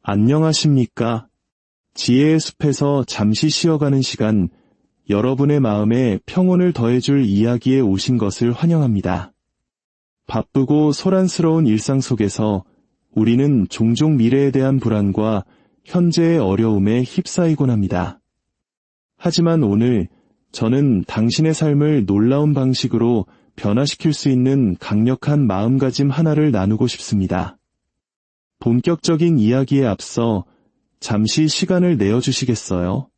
안녕하십니까? 지혜의 숲에서 잠시 쉬어가는 시간, 여러분의 마음에 평온을 더해줄 이야기에 오신 것을 환영합니다. 바쁘고 소란스러운 일상 속에서 우리는 종종 미래에 대한 불안과 현재의 어려움에 휩싸이곤 합니다. 하지만 오늘 저는 당신의 삶을 놀라운 방식으로 변화시킬 수 있는 강력한 마음가짐 하나를 나누고 싶습니다. 본격적인 이야기에 앞서 잠시 시간을 내어주시겠어요?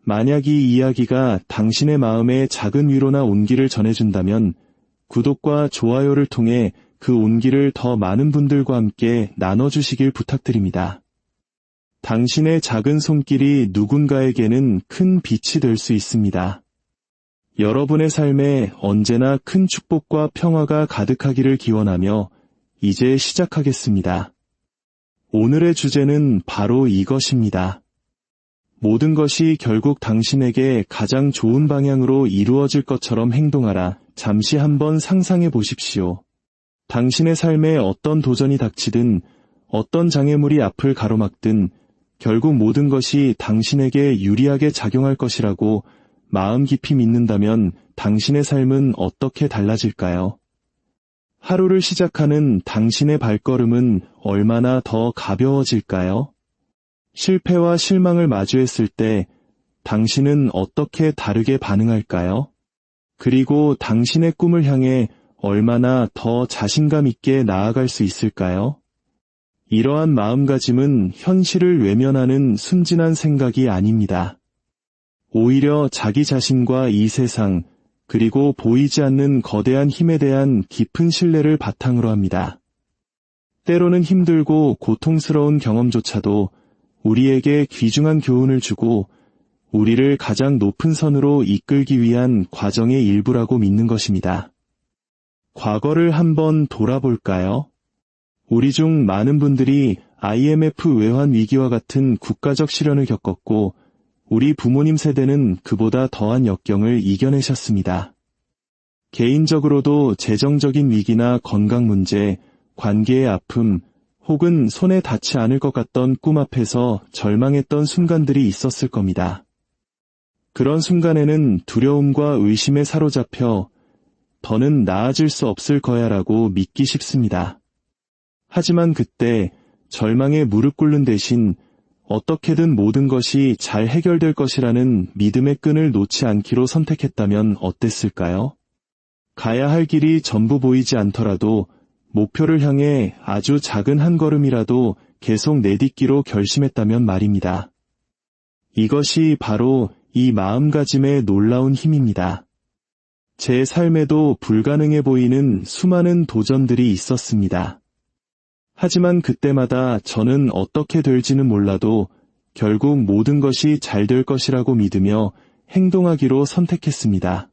만약 이 이야기가 당신의 마음에 작은 위로나 온기를 전해준다면 구독과 좋아요를 통해 그 온기를 더 많은 분들과 함께 나눠주시길 부탁드립니다. 당신의 작은 손길이 누군가에게는 큰 빛이 될 수 있습니다. 여러분의 삶에 언제나 큰 축복과 평화가 가득하기를 기원하며 이제 시작하겠습니다. 오늘의 주제는 바로 이것입니다. 모든 것이 결국 당신에게 가장 좋은 방향으로 이루어질 것처럼 행동하라. 잠시 한번 상상해 보십시오. 당신의 삶에 어떤 도전이 닥치든 어떤 장애물이 앞을 가로막든 결국 모든 것이 당신에게 유리하게 작용할 것이라고 마음 깊이 믿는다면 당신의 삶은 어떻게 달라질까요? 하루를 시작하는 당신의 발걸음은 얼마나 더 가벼워질까요? 실패와 실망을 마주했을 때 당신은 어떻게 다르게 반응할까요? 그리고 당신의 꿈을 향해 얼마나 더 자신감 있게 나아갈 수 있을까요? 이러한 마음가짐은 현실을 외면하는 순진한 생각이 아닙니다. 오히려 자기 자신과 이 세상, 그리고 보이지 않는 거대한 힘에 대한 깊은 신뢰를 바탕으로 합니다. 때로는 힘들고 고통스러운 경험조차도 우리에게 귀중한 교훈을 주고 우리를 가장 높은 선으로 이끌기 위한 과정의 일부라고 믿는 것입니다. 과거를 한번 돌아볼까요? 우리 중 많은 분들이 IMF 외환 위기와 같은 국가적 시련을 겪었고 우리 부모님 세대는 그보다 더한 역경을 이겨내셨습니다. 개인적으로도 재정적인 위기나 건강 문제, 관계의 아픔, 혹은 손에 닿지 않을 것 같던 꿈 앞에서 절망했던 순간들이 있었을 겁니다. 그런 순간에는 두려움과 의심에 사로잡혀 더는 나아질 수 없을 거야라고 믿기 쉽습니다. 하지만 그때 절망에 무릎 꿇는 대신 어떻게든 모든 것이 잘 해결될 것이라는 믿음의 끈을 놓지 않기로 선택했다면 어땠을까요? 가야 할 길이 전부 보이지 않더라도 목표를 향해 아주 작은 한 걸음이라도 계속 내딛기로 결심했다면 말입니다. 이것이 바로 이 마음가짐의 놀라운 힘입니다. 제 삶에도 불가능해 보이는 수많은 도전들이 있었습니다. 하지만 그때마다 저는 어떻게 될지는 몰라도 결국 모든 것이 잘 될 것이라고 믿으며 행동하기로 선택했습니다.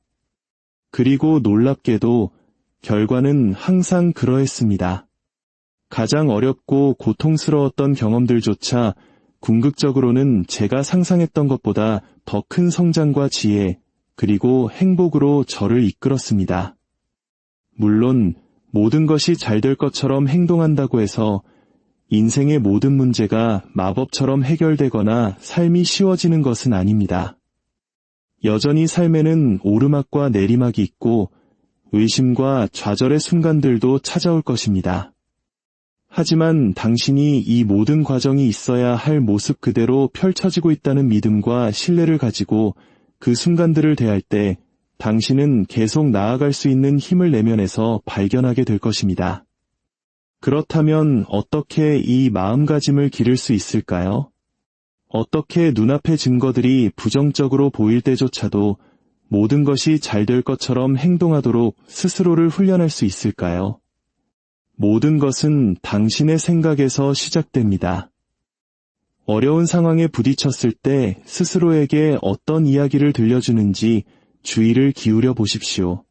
그리고 놀랍게도 결과는 항상 그러했습니다. 가장 어렵고 고통스러웠던 경험들조차 궁극적으로는 제가 상상했던 것보다 더 큰 성장과 지혜, 그리고 행복으로 저를 이끌었습니다. 물론 모든 것이 잘 될 것처럼 행동한다고 해서 인생의 모든 문제가 마법처럼 해결되거나 삶이 쉬워지는 것은 아닙니다. 여전히 삶에는 오르막과 내리막이 있고 의심과 좌절의 순간들도 찾아올 것입니다. 하지만 당신이 이 모든 과정이 있어야 할 모습 그대로 펼쳐지고 있다는 믿음과 신뢰를 가지고 그 순간들을 대할 때 당신은 계속 나아갈 수 있는 힘을 내면에서 발견하게 될 것입니다. 그렇다면 어떻게 이 마음가짐을 기를 수 있을까요? 어떻게 눈앞의 증거들이 부정적으로 보일 때조차도 모든 것이 잘 될 것처럼 행동하도록 스스로를 훈련할 수 있을까요? 모든 것은 당신의 생각에서 시작됩니다. 어려운 상황에 부딪혔을 때 스스로에게 어떤 이야기를 들려주는지 주의를 기울여 보십시오.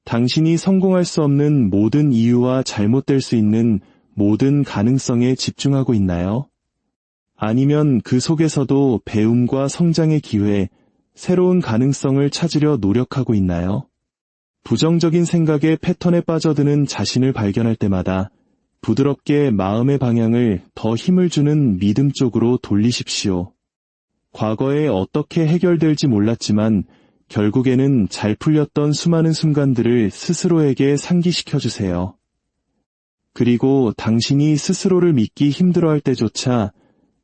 당신이 성공할 수 없는 모든 이유와 잘못될 수 있는 모든 가능성에 집중하고 있나요? 아니면 그 속에서도 배움과 성장의 기회, 새로운 가능성을 찾으려 노력하고 있나요? 부정적인 생각의 패턴에 빠져드는 자신을 발견할 때마다 부드럽게 마음의 방향을 더 힘을 주는 믿음 쪽으로 돌리십시오. 과거에 어떻게 해결될지 몰랐지만 결국에는 잘 풀렸던 수많은 순간들을 스스로에게 상기시켜 주세요. 그리고 당신이 스스로를 믿기 힘들어할 때조차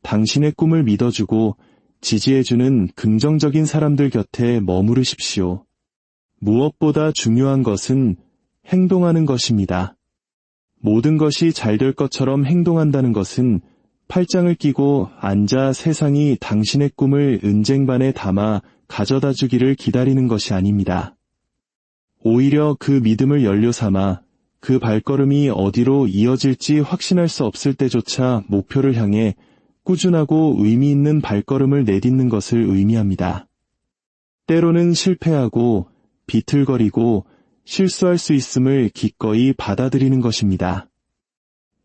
당신의 꿈을 믿어주고 지지해주는 긍정적인 사람들 곁에 머무르십시오. 무엇보다 중요한 것은 행동하는 것입니다. 모든 것이 잘 될 것처럼 행동한다는 것은 팔짱을 끼고 앉아 세상이 당신의 꿈을 은쟁반에 담아 가져다 주기를 기다리는 것이 아닙니다. 오히려 그 믿음을 연료 삼아 그 발걸음이 어디로 이어질지 확신할 수 없을 때조차 목표를 향해 꾸준하고 의미 있는 발걸음을 내딛는 것을 의미합니다. 때로는 실패하고 비틀거리고 실수할 수 있음을 기꺼이 받아들이는 것입니다.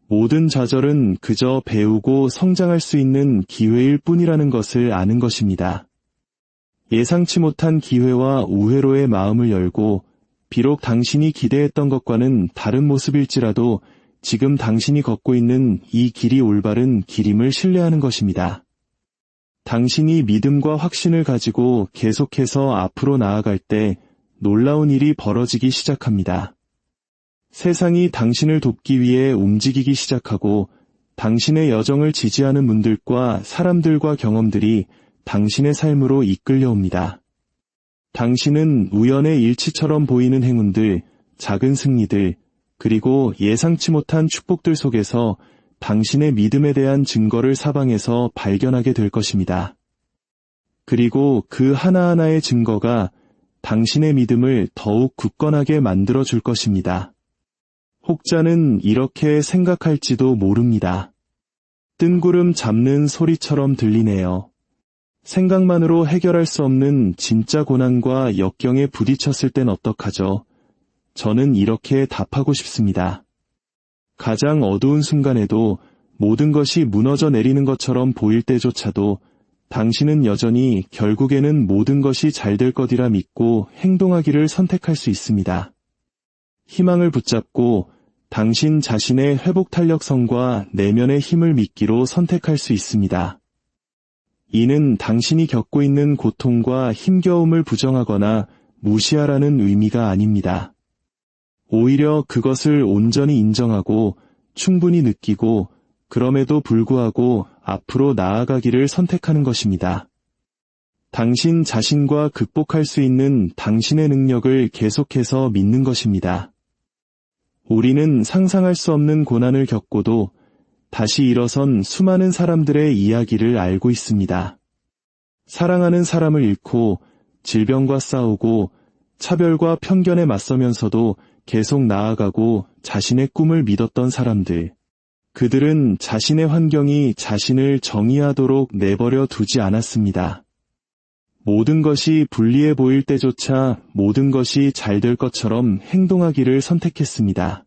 모든 좌절은 그저 배우고 성장할 수 있는 기회일 뿐이라는 것을 아는 것입니다. 예상치 못한 기회와 우회로의 마음을 열고 비록 당신이 기대했던 것과는 다른 모습일지라도 지금 당신이 걷고 있는 이 길이 올바른 길임을 신뢰하는 것입니다. 당신이 믿음과 확신을 가지고 계속해서 앞으로 나아갈 때 놀라운 일이 벌어지기 시작합니다. 세상이 당신을 돕기 위해 움직이기 시작하고 당신의 여정을 지지하는 분들과 사람들과 경험들이 당신의 삶으로 이끌려옵니다. 당신은 우연의 일치처럼 보이는 행운들, 작은 승리들, 그리고 예상치 못한 축복들 속에서 당신의 믿음에 대한 증거를 사방에서 발견하게 될 것입니다. 그리고 그 하나하나의 증거가 당신의 믿음을 더욱 굳건하게 만들어 줄 것입니다. 혹자는 이렇게 생각할지도 모릅니다. 뜬구름 잡는 소리처럼 들리네요. 생각만으로 해결할 수 없는 진짜 고난과 역경에 부딪혔을 땐 어떡하죠? 저는 이렇게 답하고 싶습니다. 가장 어두운 순간에도 모든 것이 무너져 내리는 것처럼 보일 때조차도 당신은 여전히 결국에는 모든 것이 잘 될 것이라 믿고 행동하기를 선택할 수 있습니다. 희망을 붙잡고 당신 자신의 회복 탄력성과 내면의 힘을 믿기로 선택할 수 있습니다. 이는 당신이 겪고 있는 고통과 힘겨움을 부정하거나 무시하라는 의미가 아닙니다. 오히려 그것을 온전히 인정하고 충분히 느끼고 그럼에도 불구하고 앞으로 나아가기를 선택하는 것입니다. 당신 자신과 극복할 수 있는 당신의 능력을 계속해서 믿는 것입니다. 우리는 상상할 수 없는 고난을 겪고도 다시 일어선 수많은 사람들의 이야기를 알고 있습니다. 사랑하는 사람을 잃고 질병과 싸우고 차별과 편견에 맞서면서도 계속 나아가고 자신의 꿈을 믿었던 사람들. 그들은 자신의 환경이 자신을 정의하도록 내버려 두지 않았습니다. 모든 것이 불리해 보일 때조차 모든 것이 잘 될 것처럼 행동하기를 선택했습니다.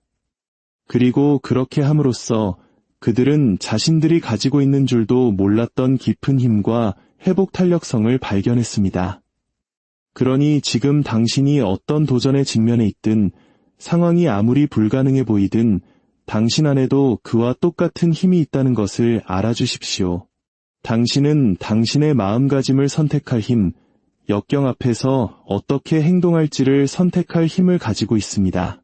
그리고 그렇게 함으로써 그들은 자신들이 가지고 있는 줄도 몰랐던 깊은 힘과 회복 탄력성을 발견했습니다. 그러니 지금 당신이 어떤 도전에 직면해 있든 상황이 아무리 불가능해 보이든 당신 안에도 그와 똑같은 힘이 있다는 것을 알아주십시오. 당신은 당신의 마음가짐을 선택할 힘, 역경 앞에서 어떻게 행동할지를 선택할 힘을 가지고 있습니다.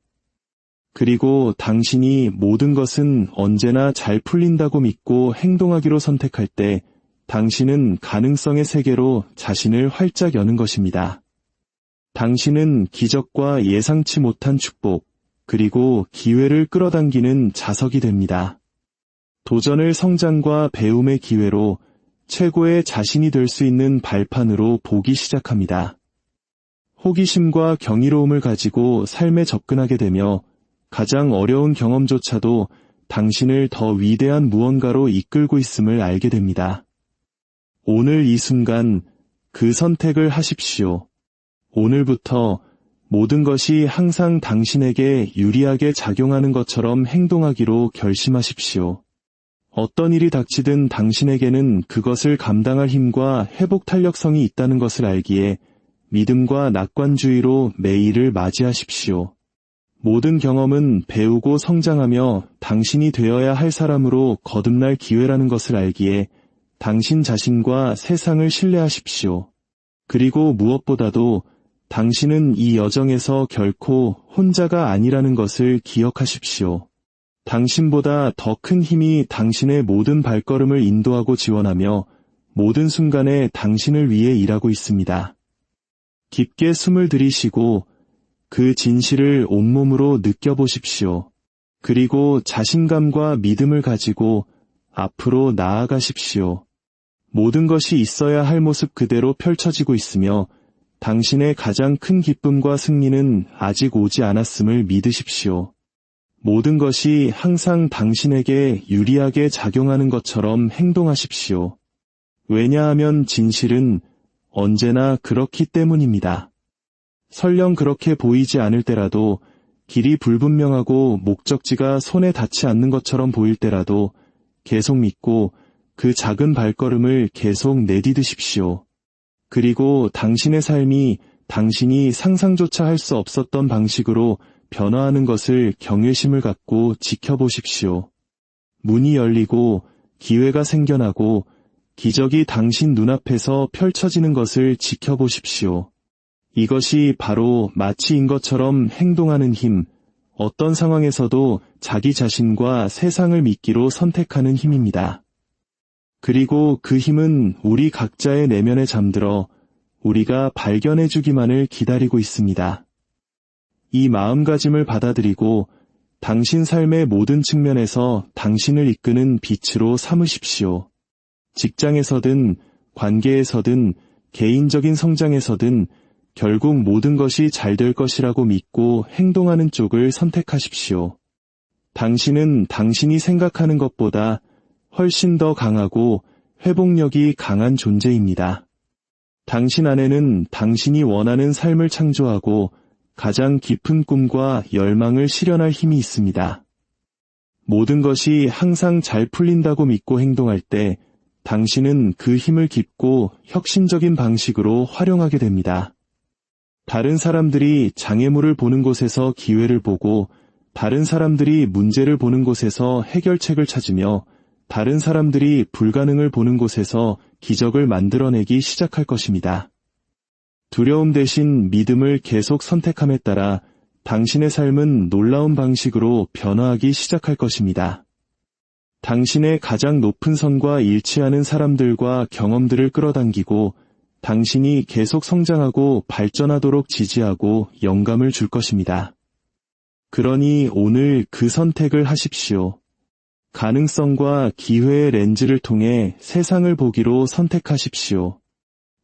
그리고 당신이 모든 것은 언제나 잘 풀린다고 믿고 행동하기로 선택할 때 당신은 가능성의 세계로 자신을 활짝 여는 것입니다. 당신은 기적과 예상치 못한 축복, 그리고 기회를 끌어당기는 자석이 됩니다. 도전을 성장과 배움의 기회로 최고의 자신이 될 수 있는 발판으로 보기 시작합니다. 호기심과 경이로움을 가지고 삶에 접근하게 되며 가장 어려운 경험조차도 당신을 더 위대한 무언가로 이끌고 있음을 알게 됩니다. 오늘 이 순간 그 선택을 하십시오. 오늘부터 모든 것이 항상 당신에게 유리하게 작용하는 것처럼 행동하기로 결심하십시오. 어떤 일이 닥치든 당신에게는 그것을 감당할 힘과 회복 탄력성이 있다는 것을 알기에 믿음과 낙관주의로 매일을 맞이하십시오. 모든 경험은 배우고 성장하며 당신이 되어야 할 사람으로 거듭날 기회라는 것을 알기에 당신 자신과 세상을 신뢰하십시오. 그리고 무엇보다도 당신은 이 여정에서 결코 혼자가 아니라는 것을 기억하십시오. 당신보다 더 큰 힘이 당신의 모든 발걸음을 인도하고 지원하며 모든 순간에 당신을 위해 일하고 있습니다. 깊게 숨을 들이쉬고 그 진실을 온몸으로 느껴보십시오. 그리고 자신감과 믿음을 가지고 앞으로 나아가십시오. 모든 것이 있어야 할 모습 그대로 펼쳐지고 있으며 당신의 가장 큰 기쁨과 승리는 아직 오지 않았음을 믿으십시오. 모든 것이 항상 당신에게 유리하게 작용하는 것처럼 행동하십시오. 왜냐하면 진실은 언제나 그렇기 때문입니다. 설령 그렇게 보이지 않을 때라도, 길이 불분명하고 목적지가 손에 닿지 않는 것처럼 보일 때라도 계속 믿고 그 작은 발걸음을 계속 내디디십시오. 그리고 당신의 삶이 당신이 상상조차 할 수 없었던 방식으로 변화하는 것을 경외심을 갖고 지켜보십시오. 문이 열리고 기회가 생겨나고 기적이 당신 눈앞에서 펼쳐지는 것을 지켜보십시오. 이것이 바로 마치인 것처럼 행동하는 힘, 어떤 상황에서도 자기 자신과 세상을 믿기로 선택하는 힘입니다. 그리고 그 힘은 우리 각자의 내면에 잠들어 우리가 발견해주기만을 기다리고 있습니다. 이 마음가짐을 받아들이고 당신 삶의 모든 측면에서 당신을 이끄는 빛으로 삼으십시오. 직장에서든 관계에서든 개인적인 성장에서든 결국 모든 것이 잘 될 것이라고 믿고 행동하는 쪽을 선택하십시오. 당신은 당신이 생각하는 것보다 훨씬 더 강하고 회복력이 강한 존재입니다. 당신 안에는 당신이 원하는 삶을 창조하고 가장 깊은 꿈과 열망을 실현할 힘이 있습니다. 모든 것이 항상 잘 풀린다고 믿고 행동할 때 당신은 그 힘을 깊고 혁신적인 방식으로 활용하게 됩니다. 다른 사람들이 장애물을 보는 곳에서 기회를 보고, 다른 사람들이 문제를 보는 곳에서 해결책을 찾으며, 다른 사람들이 불가능을 보는 곳에서 기적을 만들어내기 시작할 것입니다. 두려움 대신 믿음을 계속 선택함에 따라 당신의 삶은 놀라운 방식으로 변화하기 시작할 것입니다. 당신의 가장 높은 선과 일치하는 사람들과 경험들을 끌어당기고 당신이 계속 성장하고 발전하도록 지지하고 영감을 줄 것입니다. 그러니 오늘 그 선택을 하십시오. 가능성과 기회의 렌즈를 통해 세상을 보기로 선택하십시오.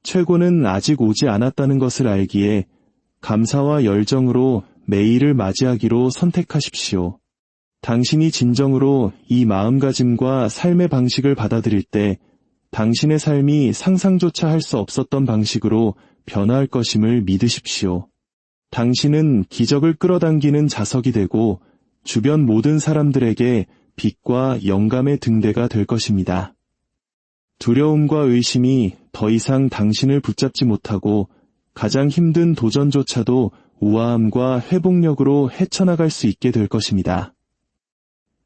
최고는 아직 오지 않았다는 것을 알기에 감사와 열정으로 매일을 맞이하기로 선택하십시오. 당신이 진정으로 이 마음가짐과 삶의 방식을 받아들일 때 당신의 삶이 상상조차 할 수 없었던 방식으로 변화할 것임을 믿으십시오. 당신은 기적을 끌어당기는 자석이 되고 주변 모든 사람들에게 빛과 영감의 등대가 될 것입니다. 두려움과 의심이 더 이상 당신을 붙잡지 못하고 가장 힘든 도전조차도 우아함과 회복력으로 헤쳐나갈 수 있게 될 것입니다.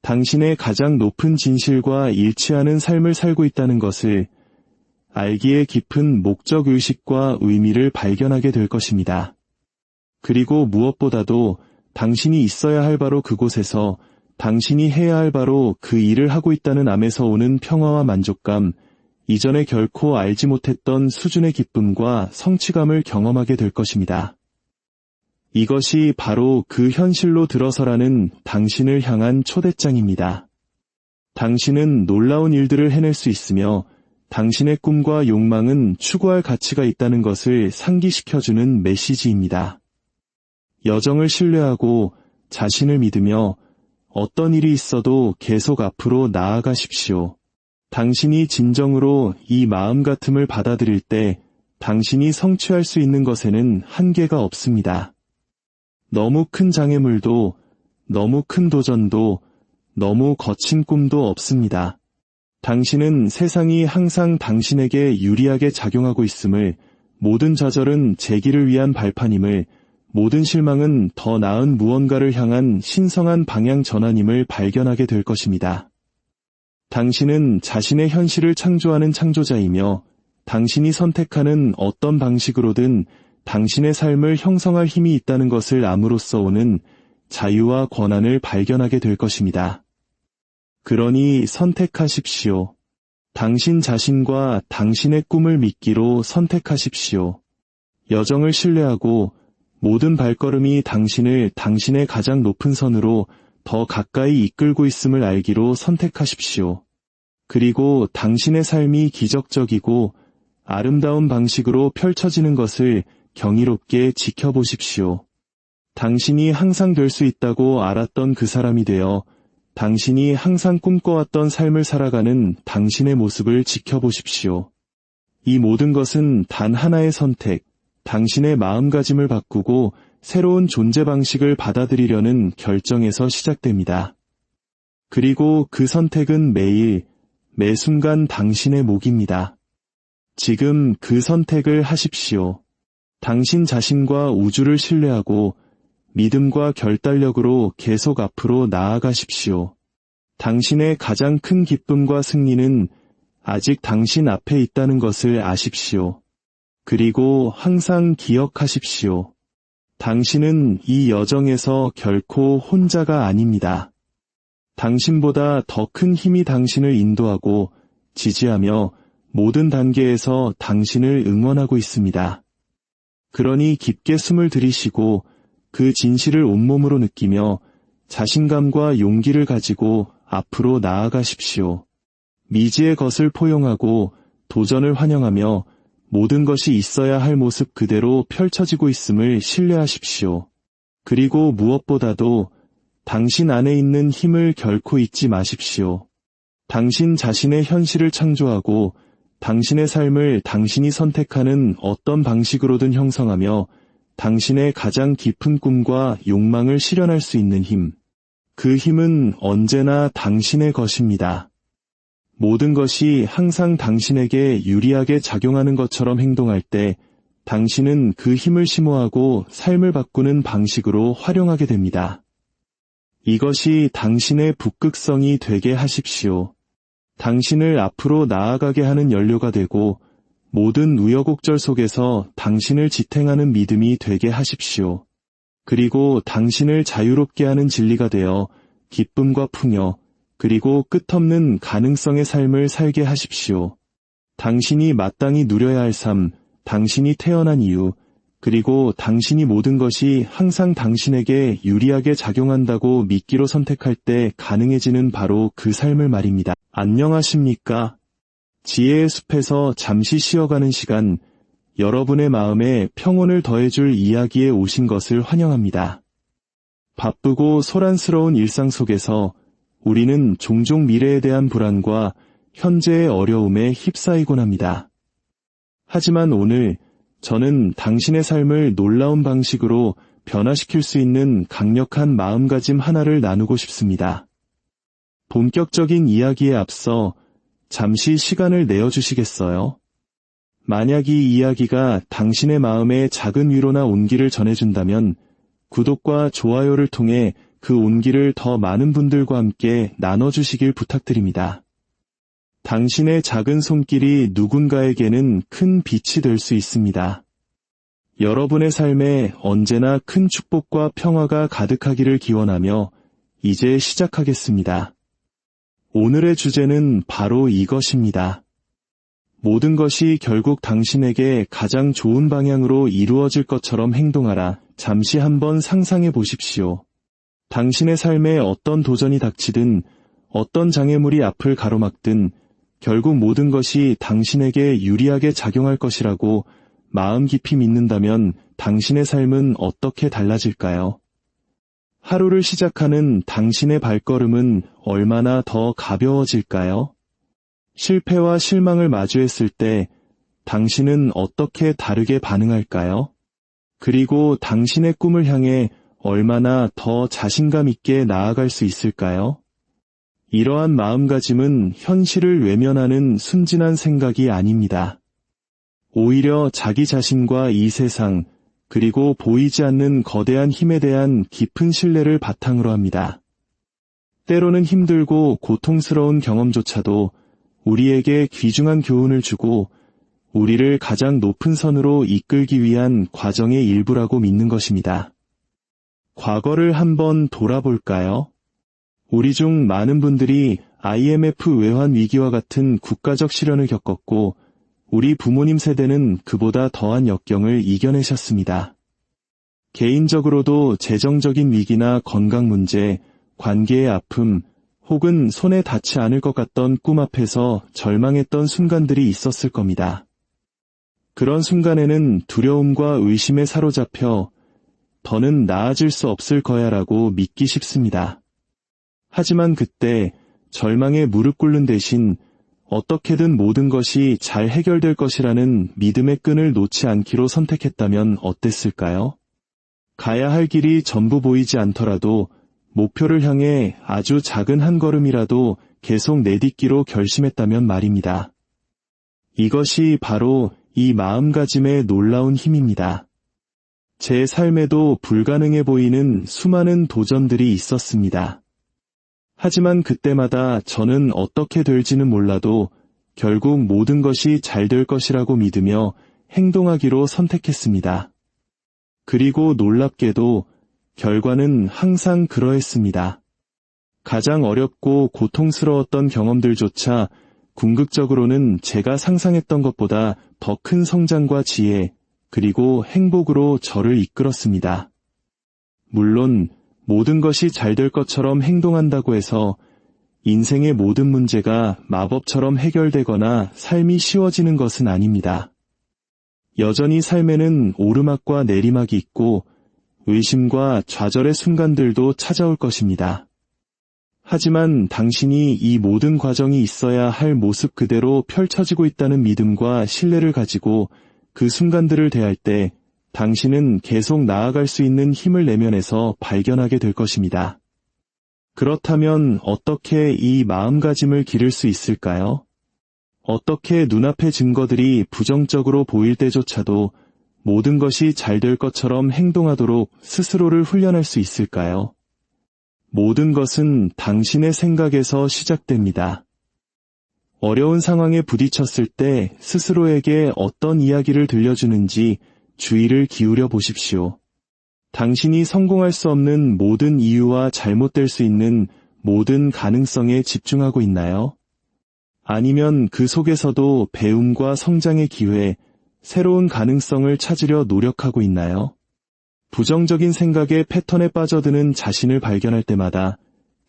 당신의 가장 높은 진실과 일치하는 삶을 살고 있다는 것을 알기에 깊은 목적의식과 의미를 발견하게 될 것입니다. 그리고 무엇보다도 당신이 있어야 할 바로 그곳에서 당신이 해야 할 바로 그 일을 하고 있다는 암에서 오는 평화와 만족감, 이전에 결코 알지 못했던 수준의 기쁨과 성취감을 경험하게 될 것입니다. 이것이 바로 그 현실로 들어서라는 당신을 향한 초대장입니다. 당신은 놀라운 일들을 해낼 수 있으며 당신의 꿈과 욕망은 추구할 가치가 있다는 것을 상기시켜주는 메시지입니다. 여정을 신뢰하고 자신을 믿으며 어떤 일이 있어도 계속 앞으로 나아가십시오. 당신이 진정으로 이 마음 같음을 받아들일 때 당신이 성취할 수 있는 것에는 한계가 없습니다. 너무 큰 장애물도, 너무 큰 도전도, 너무 거친 꿈도 없습니다. 당신은 세상이 항상 당신에게 유리하게 작용하고 있음을, 모든 좌절은 제기를 위한 발판임을, 모든 실망은 더 나은 무언가를 향한 신성한 방향 전환임을 발견하게 될 것입니다. 당신은 자신의 현실을 창조하는 창조자이며 당신이 선택하는 어떤 방식으로든 당신의 삶을 형성할 힘이 있다는 것을 암으로써 오는 자유와 권한을 발견하게 될 것입니다. 그러니 선택하십시오. 당신 자신과 당신의 꿈을 믿기로 선택하십시오. 여정을 신뢰하고 모든 발걸음이 당신을 당신의 가장 높은 선으로 더 가까이 이끌고 있음을 알기로 선택하십시오. 그리고 당신의 삶이 기적적이고 아름다운 방식으로 펼쳐지는 것을 경이롭게 지켜보십시오. 당신이 항상 될 수 있다고 알았던 그 사람이 되어 당신이 항상 꿈꿔왔던 삶을 살아가는 당신의 모습을 지켜보십시오. 이 모든 것은 단 하나의 선택, 당신의 마음가짐을 바꾸고 새로운 존재 방식을 받아들이려는 결정에서 시작됩니다. 그리고 그 선택은 매일, 매 순간 당신의 몫입니다. 지금 그 선택을 하십시오. 당신 자신과 우주를 신뢰하고 믿음과 결단력으로 계속 앞으로 나아가십시오. 당신의 가장 큰 기쁨과 승리는 아직 당신 앞에 있다는 것을 아십시오. 그리고 항상 기억하십시오. 당신은 이 여정에서 결코 혼자가 아닙니다. 당신보다 더 큰 힘이 당신을 인도하고 지지하며 모든 단계에서 당신을 응원하고 있습니다. 그러니 깊게 숨을 들이쉬고 그 진실을 온몸으로 느끼며 자신감과 용기를 가지고 앞으로 나아가십시오. 미지의 것을 포용하고 도전을 환영하며 모든 것이 있어야 할 모습 그대로 펼쳐지고 있음을 신뢰하십시오. 그리고 무엇보다도 당신 안에 있는 힘을 결코 잊지 마십시오. 당신 자신의 현실을 창조하고 당신의 삶을 당신이 선택하는 어떤 방식으로든 형성하며 당신의 가장 깊은 꿈과 욕망을 실현할 수 있는 힘. 그 힘은 언제나 당신의 것입니다. 모든 것이 항상 당신에게 유리하게 작용하는 것처럼 행동할 때 당신은 그 힘을 심오하고 삶을 바꾸는 방식으로 활용하게 됩니다. 이것이 당신의 북극성이 되게 하십시오. 당신을 앞으로 나아가게 하는 연료가 되고 모든 우여곡절 속에서 당신을 지탱하는 믿음이 되게 하십시오. 그리고 당신을 자유롭게 하는 진리가 되어 기쁨과 풍요, 그리고 끝없는 가능성의 삶을 살게 하십시오. 당신이 마땅히 누려야 할 삶, 당신이 태어난 이유, 그리고 당신이 모든 것이 항상 당신에게 유리하게 작용한다고 믿기로 선택할 때 가능해지는 바로 그 삶을 말입니다. 안녕하십니까? 지혜의 숲에서 잠시 쉬어가는 시간, 여러분의 마음에 평온을 더해줄 이야기에 오신 것을 환영합니다. 바쁘고 소란스러운 일상 속에서 우리는 종종 미래에 대한 불안과 현재의 어려움에 휩싸이곤 합니다. 하지만 오늘 저는 당신의 삶을 놀라운 방식으로 변화시킬 수 있는 강력한 마음가짐 하나를 나누고 싶습니다. 본격적인 이야기에 앞서 잠시 시간을 내어주시겠어요? 만약 이 이야기가 당신의 마음에 작은 위로나 온기를 전해준다면 구독과 좋아요를 통해 그 온기를 더 많은 분들과 함께 나눠주시길 부탁드립니다. 당신의 작은 손길이 누군가에게는 큰 빛이 될 수 있습니다. 여러분의 삶에 언제나 큰 축복과 평화가 가득하기를 기원하며 이제 시작하겠습니다. 오늘의 주제는 바로 이것입니다. 모든 것이 결국 당신에게 가장 좋은 방향으로 이루어질 것처럼 행동하라. 잠시 한번 상상해 보십시오. 당신의 삶에 어떤 도전이 닥치든 어떤 장애물이 앞을 가로막든 결국 모든 것이 당신에게 유리하게 작용할 것이라고 마음 깊이 믿는다면 당신의 삶은 어떻게 달라질까요? 하루를 시작하는 당신의 발걸음은 얼마나 더 가벼워질까요? 실패와 실망을 마주했을 때 당신은 어떻게 다르게 반응할까요? 그리고 당신의 꿈을 향해 얼마나 더 자신감 있게 나아갈 수 있을까요? 이러한 마음가짐은 현실을 외면하는 순진한 생각이 아닙니다. 오히려 자기 자신과 이 세상, 그리고 보이지 않는 거대한 힘에 대한 깊은 신뢰를 바탕으로 합니다. 때로는 힘들고 고통스러운 경험조차도 우리에게 귀중한 교훈을 주고 우리를 가장 높은 선으로 이끌기 위한 과정의 일부라고 믿는 것입니다. 과거를 한번 돌아볼까요? 우리 중 많은 분들이 IMF 외환 위기와 같은 국가적 시련을 겪었고 우리 부모님 세대는 그보다 더한 역경을 이겨내셨습니다. 개인적으로도 재정적인 위기나 건강 문제, 관계의 아픔, 혹은 손에 닿지 않을 것 같던 꿈 앞에서 절망했던 순간들이 있었을 겁니다. 그런 순간에는 두려움과 의심에 사로잡혀 더는 나아질 수 없을 거야라고 믿기 쉽습니다. 하지만 그때 절망에 무릎 꿇는 대신 어떻게든 모든 것이 잘 해결될 것이라는 믿음의 끈을 놓지 않기로 선택했다면 어땠을까요? 가야 할 길이 전부 보이지 않더라도 목표를 향해 아주 작은 한 걸음이라도 계속 내딛기로 결심했다면 말입니다. 이것이 바로 이 마음가짐의 놀라운 힘입니다. 제 삶에도 불가능해 보이는 수많은 도전들이 있었습니다. 하지만 그때마다 저는 어떻게 될지는 몰라도 결국 모든 것이 잘 될 것이라고 믿으며 행동하기로 선택했습니다. 그리고 놀랍게도 결과는 항상 그러했습니다. 가장 어렵고 고통스러웠던 경험들조차 궁극적으로는 제가 상상했던 것보다 더 큰 성장과 지혜, 그리고 행복으로 저를 이끌었습니다. 물론 모든 것이 잘 될 것처럼 행동한다고 해서 인생의 모든 문제가 마법처럼 해결되거나 삶이 쉬워지는 것은 아닙니다. 여전히 삶에는 오르막과 내리막이 있고 의심과 좌절의 순간들도 찾아올 것입니다. 하지만 당신이 이 모든 과정이 있어야 할 모습 그대로 펼쳐지고 있다는 믿음과 신뢰를 가지고 그 순간들을 대할 때 당신은 계속 나아갈 수 있는 힘을 내면에서 발견하게 될 것입니다. 그렇다면 어떻게 이 마음가짐을 기를 수 있을까요? 어떻게 눈앞의 증거들이 부정적으로 보일 때조차도 모든 것이 잘 될 것처럼 행동하도록 스스로를 훈련할 수 있을까요? 모든 것은 당신의 생각에서 시작됩니다. 어려운 상황에 부딪혔을 때 스스로에게 어떤 이야기를 들려주는지 주의를 기울여 보십시오. 당신이 성공할 수 없는 모든 이유와 잘못될 수 있는 모든 가능성에 집중하고 있나요? 아니면 그 속에서도 배움과 성장의 기회, 새로운 가능성을 찾으려 노력하고 있나요? 부정적인 생각의 패턴에 빠져드는 자신을 발견할 때마다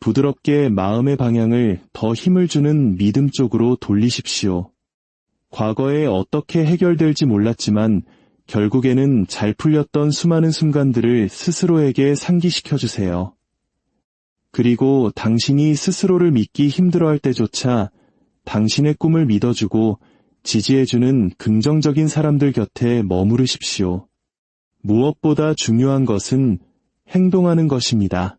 부드럽게 마음의 방향을 더 힘을 주는 믿음 쪽으로 돌리십시오. 과거에 어떻게 해결될지 몰랐지만 결국에는 잘 풀렸던 수많은 순간들을 스스로에게 상기시켜주세요. 그리고 당신이 스스로를 믿기 힘들어할 때조차 당신의 꿈을 믿어주고 지지해주는 긍정적인 사람들 곁에 머무르십시오. 무엇보다 중요한 것은 행동하는 것입니다.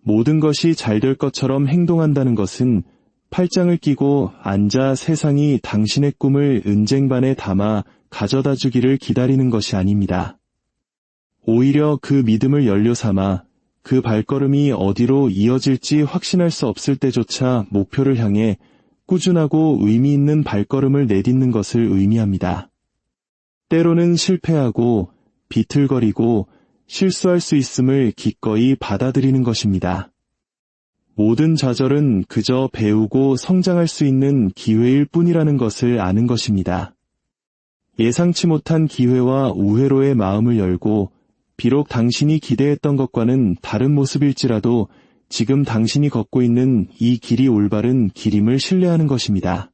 모든 것이 잘 될 것처럼 행동한다는 것은 팔짱을 끼고 앉아 세상이 당신의 꿈을 은쟁반에 담아 가져다 주기를 기다리는 것이 아닙니다. 오히려 그 믿음을 연료 삼아 그 발걸음이 어디로 이어질지 확신할 수 없을 때조차 목표를 향해 꾸준하고 의미 있는 발걸음을 내딛는 것을 의미합니다. 때로는 실패하고 비틀거리고 실수할 수 있음을 기꺼이 받아들이는 것입니다. 모든 좌절은 그저 배우고 성장할 수 있는 기회일 뿐이라는 것을 아는 것입니다. 예상치 못한 기회와 우회로의 마음을 열고 비록 당신이 기대했던 것과는 다른 모습일지라도 지금 당신이 걷고 있는 이 길이 올바른 길임을 신뢰하는 것입니다.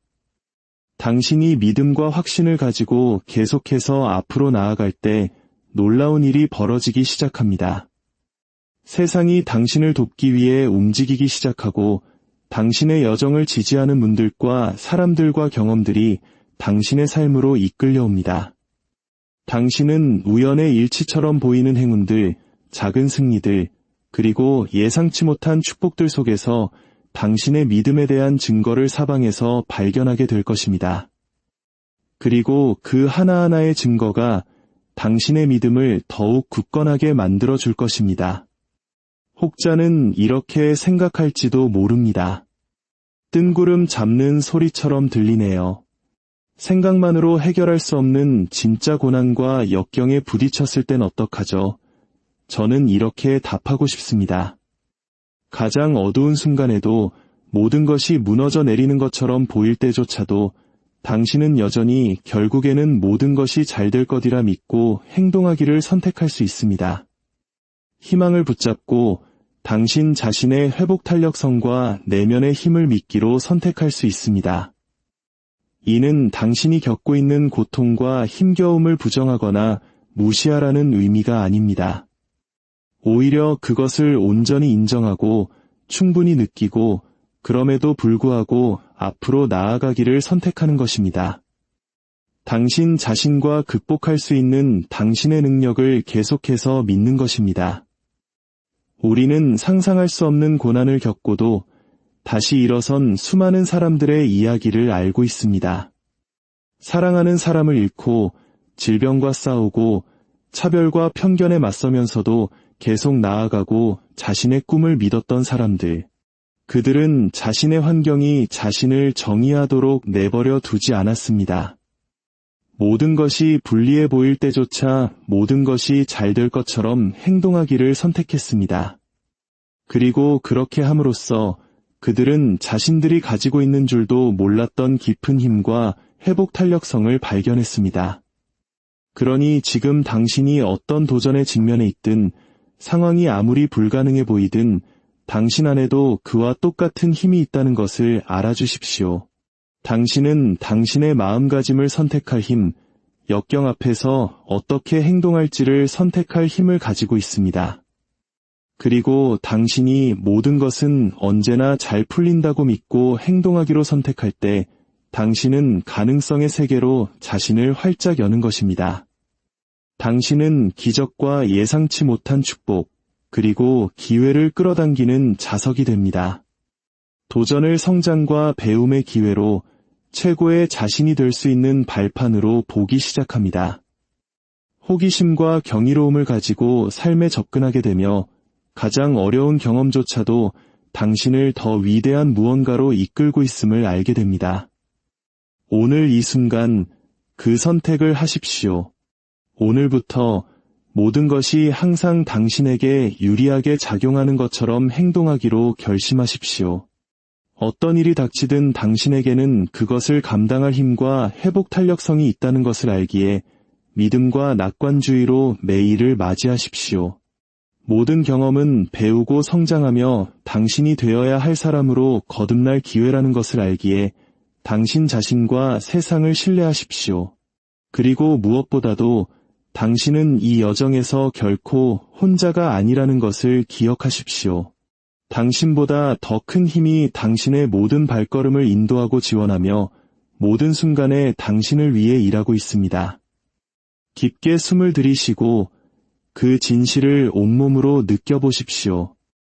당신이 믿음과 확신을 가지고 계속해서 앞으로 나아갈 때 놀라운 일이 벌어지기 시작합니다. 세상이 당신을 돕기 위해 움직이기 시작하고 당신의 여정을 지지하는 분들과 사람들과 경험들이 당신의 삶으로 이끌려옵니다. 당신은 우연의 일치처럼 보이는 행운들, 작은 승리들, 그리고 예상치 못한 축복들 속에서 당신의 믿음에 대한 증거를 사방에서 발견하게 될 것입니다. 그리고 그 하나하나의 증거가 당신의 믿음을 더욱 굳건하게 만들어 줄 것입니다. 혹자는 이렇게 생각할지도 모릅니다. 뜬구름 잡는 소리처럼 들리네요. 생각만으로 해결할 수 없는 진짜 고난과 역경에 부딪혔을 땐 어떡하죠? 저는 이렇게 답하고 싶습니다. 가장 어두운 순간에도 모든 것이 무너져 내리는 것처럼 보일 때조차도 당신은 여전히 결국에는 모든 것이 잘 될 것이라 믿고 행동하기를 선택할 수 있습니다. 희망을 붙잡고 당신 자신의 회복 탄력성과 내면의 힘을 믿기로 선택할 수 있습니다. 이는 당신이 겪고 있는 고통과 힘겨움을 부정하거나 무시하라는 의미가 아닙니다. 오히려 그것을 온전히 인정하고 충분히 느끼고 그럼에도 불구하고 앞으로 나아가기를 선택하는 것입니다. 당신 자신과 극복할 수 있는 당신의 능력을 계속해서 믿는 것입니다. 우리는 상상할 수 없는 고난을 겪고도 다시 일어선 수많은 사람들의 이야기를 알고 있습니다. 사랑하는 사람을 잃고 질병과 싸우고 차별과 편견에 맞서면서도 계속 나아가고 자신의 꿈을 믿었던 사람들. 그들은 자신의 환경이 자신을 정의하도록 내버려 두지 않았습니다. 모든 것이 불리해 보일 때조차 모든 것이 잘 될 것처럼 행동하기를 선택했습니다. 그리고 그렇게 함으로써 그들은 자신들이 가지고 있는 줄도 몰랐던 깊은 힘과 회복 탄력성을 발견했습니다. 그러니 지금 당신이 어떤 도전에 직면해 있든 상황이 아무리 불가능해 보이든 당신 안에도 그와 똑같은 힘이 있다는 것을 알아주십시오. 당신은 당신의 마음가짐을 선택할 힘, 역경 앞에서 어떻게 행동할지를 선택할 힘을 가지고 있습니다. 그리고 당신이 모든 것은 언제나 잘 풀린다고 믿고 행동하기로 선택할 때 당신은 가능성의 세계로 자신을 활짝 여는 것입니다. 당신은 기적과 예상치 못한 축복, 그리고 기회를 끌어당기는 자석이 됩니다. 도전을 성장과 배움의 기회로 최고의 자신이 될 수 있는 발판으로 보기 시작합니다. 호기심과 경이로움을 가지고 삶에 접근하게 되며 가장 어려운 경험조차도 당신을 더 위대한 무언가로 이끌고 있음을 알게 됩니다. 오늘 이 순간 그 선택을 하십시오. 오늘부터 모든 것이 항상 당신에게 유리하게 작용하는 것처럼 행동하기로 결심하십시오. 어떤 일이 닥치든 당신에게는 그것을 감당할 힘과 회복 탄력성이 있다는 것을 알기에 믿음과 낙관주의로 매일을 맞이하십시오. 모든 경험은 배우고 성장하며 당신이 되어야 할 사람으로 거듭날 기회라는 것을 알기에 당신 자신과 세상을 신뢰하십시오. 그리고 무엇보다도 당신은 이 여정에서 결코 혼자가 아니라는 것을 기억하십시오. 당신보다 더 큰 힘이 당신의 모든 발걸음을 인도하고 지원하며 모든 순간에 당신을 위해 일하고 있습니다. 깊게 숨을 들이쉬고 그 진실을 온몸으로 느껴보십시오.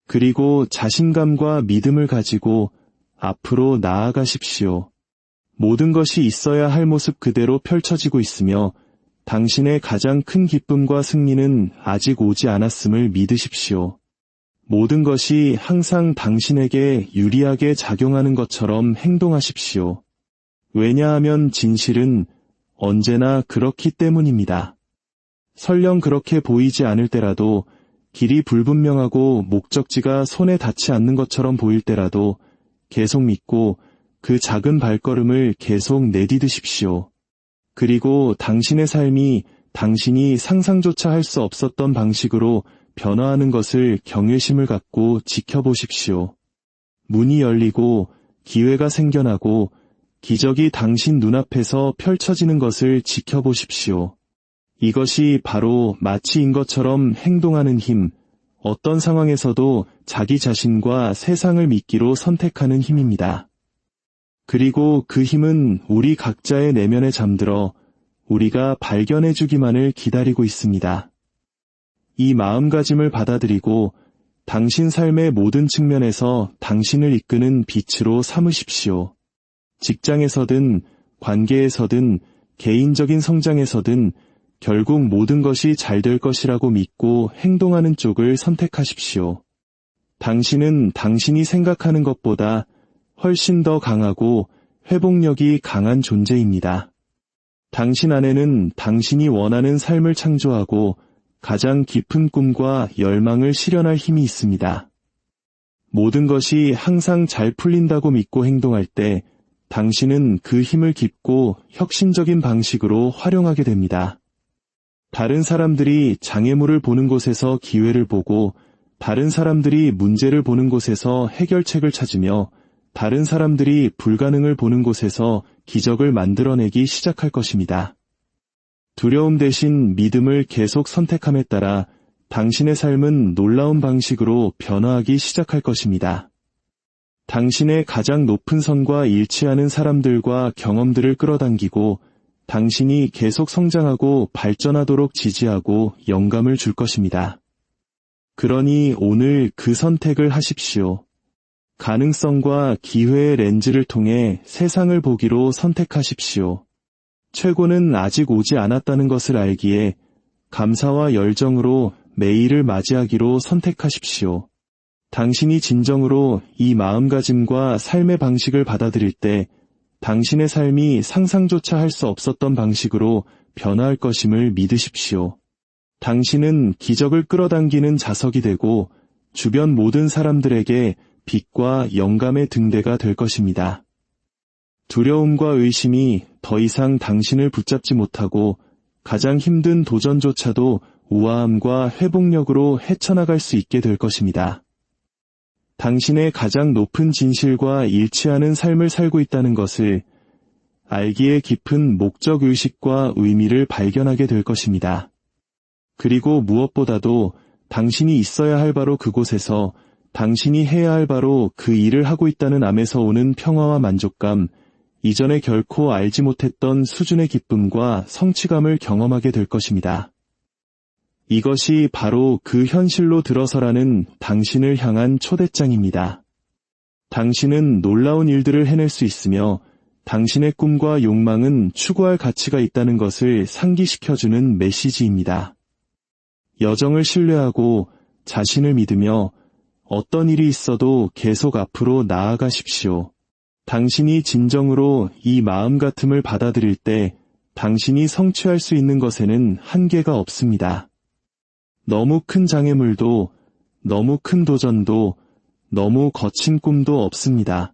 그리고 자신감과 믿음을 가지고 앞으로 나아가십시오. 모든 것이 있어야 할 모습 그대로 펼쳐지고 있으며 당신의 가장 큰 기쁨과 승리는 아직 오지 않았음을 믿으십시오. 모든 것이 항상 당신에게 유리하게 작용하는 것처럼 행동하십시오. 왜냐하면 진실은 언제나 그렇기 때문입니다. 설령 그렇게 보이지 않을 때라도 길이 불분명하고 목적지가 손에 닿지 않는 것처럼 보일 때라도 계속 믿고 그 작은 발걸음을 계속 내디드십시오. 그리고 당신의 삶이 당신이 상상조차 할 수 없었던 방식으로 변화하는 것을 경외심을 갖고 지켜보십시오. 문이 열리고 기회가 생겨나고 기적이 당신 눈앞에서 펼쳐지는 것을 지켜보십시오. 이것이 바로 마치인 것처럼 행동하는 힘, 어떤 상황에서도 자기 자신과 세상을 믿기로 선택하는 힘입니다. 그리고 그 힘은 우리 각자의 내면에 잠들어 우리가 발견해주기만을 기다리고 있습니다. 이 마음가짐을 받아들이고 당신 삶의 모든 측면에서 당신을 이끄는 빛으로 삼으십시오. 직장에서든 관계에서든 개인적인 성장에서든 결국 모든 것이 잘 될 것이라고 믿고 행동하는 쪽을 선택하십시오. 당신은 당신이 생각하는 것보다 훨씬 더 강하고 회복력이 강한 존재입니다. 당신 안에는 당신이 원하는 삶을 창조하고 가장 깊은 꿈과 열망을 실현할 힘이 있습니다. 모든 것이 항상 잘 풀린다고 믿고 행동할 때 당신은 그 힘을 깊고 혁신적인 방식으로 활용하게 됩니다. 다른 사람들이 장애물을 보는 곳에서 기회를 보고 다른 사람들이 문제를 보는 곳에서 해결책을 찾으며 다른 사람들이 불가능을 보는 곳에서 기적을 만들어내기 시작할 것입니다. 두려움 대신 믿음을 계속 선택함에 따라 당신의 삶은 놀라운 방식으로 변화하기 시작할 것입니다. 당신의 가장 높은 선과 일치하는 사람들과 경험들을 끌어당기고 당신이 계속 성장하고 발전하도록 지지하고 영감을 줄 것입니다. 그러니 오늘 그 선택을 하십시오. 가능성과 기회의 렌즈를 통해 세상을 보기로 선택하십시오. 최고는 아직 오지 않았다는 것을 알기에 감사와 열정으로 매일을 맞이하기로 선택하십시오. 당신이 진정으로 이 마음가짐과 삶의 방식을 받아들일 때 당신의 삶이 상상조차 할 수 없었던 방식으로 변화할 것임을 믿으십시오. 당신은 기적을 끌어당기는 자석이 되고 주변 모든 사람들에게 빛과 영감의 등대가 될 것입니다. 두려움과 의심이 더 이상 당신을 붙잡지 못하고 가장 힘든 도전조차도 우아함과 회복력으로 헤쳐나갈 수 있게 될 것입니다. 당신의 가장 높은 진실과 일치하는 삶을 살고 있다는 것을 알기에 깊은 목적의식과 의미를 발견하게 될 것입니다. 그리고 무엇보다도 당신이 있어야 할 바로 그곳에서 당신이 해야 할 바로 그 일을 하고 있다는 암에서 오는 평화와 만족감, 이전에 결코 알지 못했던 수준의 기쁨과 성취감을 경험하게 될 것입니다. 이것이 바로 그 현실로 들어서라는 당신을 향한 초대장입니다. 당신은 놀라운 일들을 해낼 수 있으며 당신의 꿈과 욕망은 추구할 가치가 있다는 것을 상기시켜주는 메시지입니다. 여정을 신뢰하고 자신을 믿으며 어떤 일이 있어도 계속 앞으로 나아가십시오. 당신이 진정으로 이 마음 같음을 받아들일 때 당신이 성취할 수 있는 것에는 한계가 없습니다. 너무 큰 장애물도, 너무 큰 도전도, 너무 거친 꿈도 없습니다.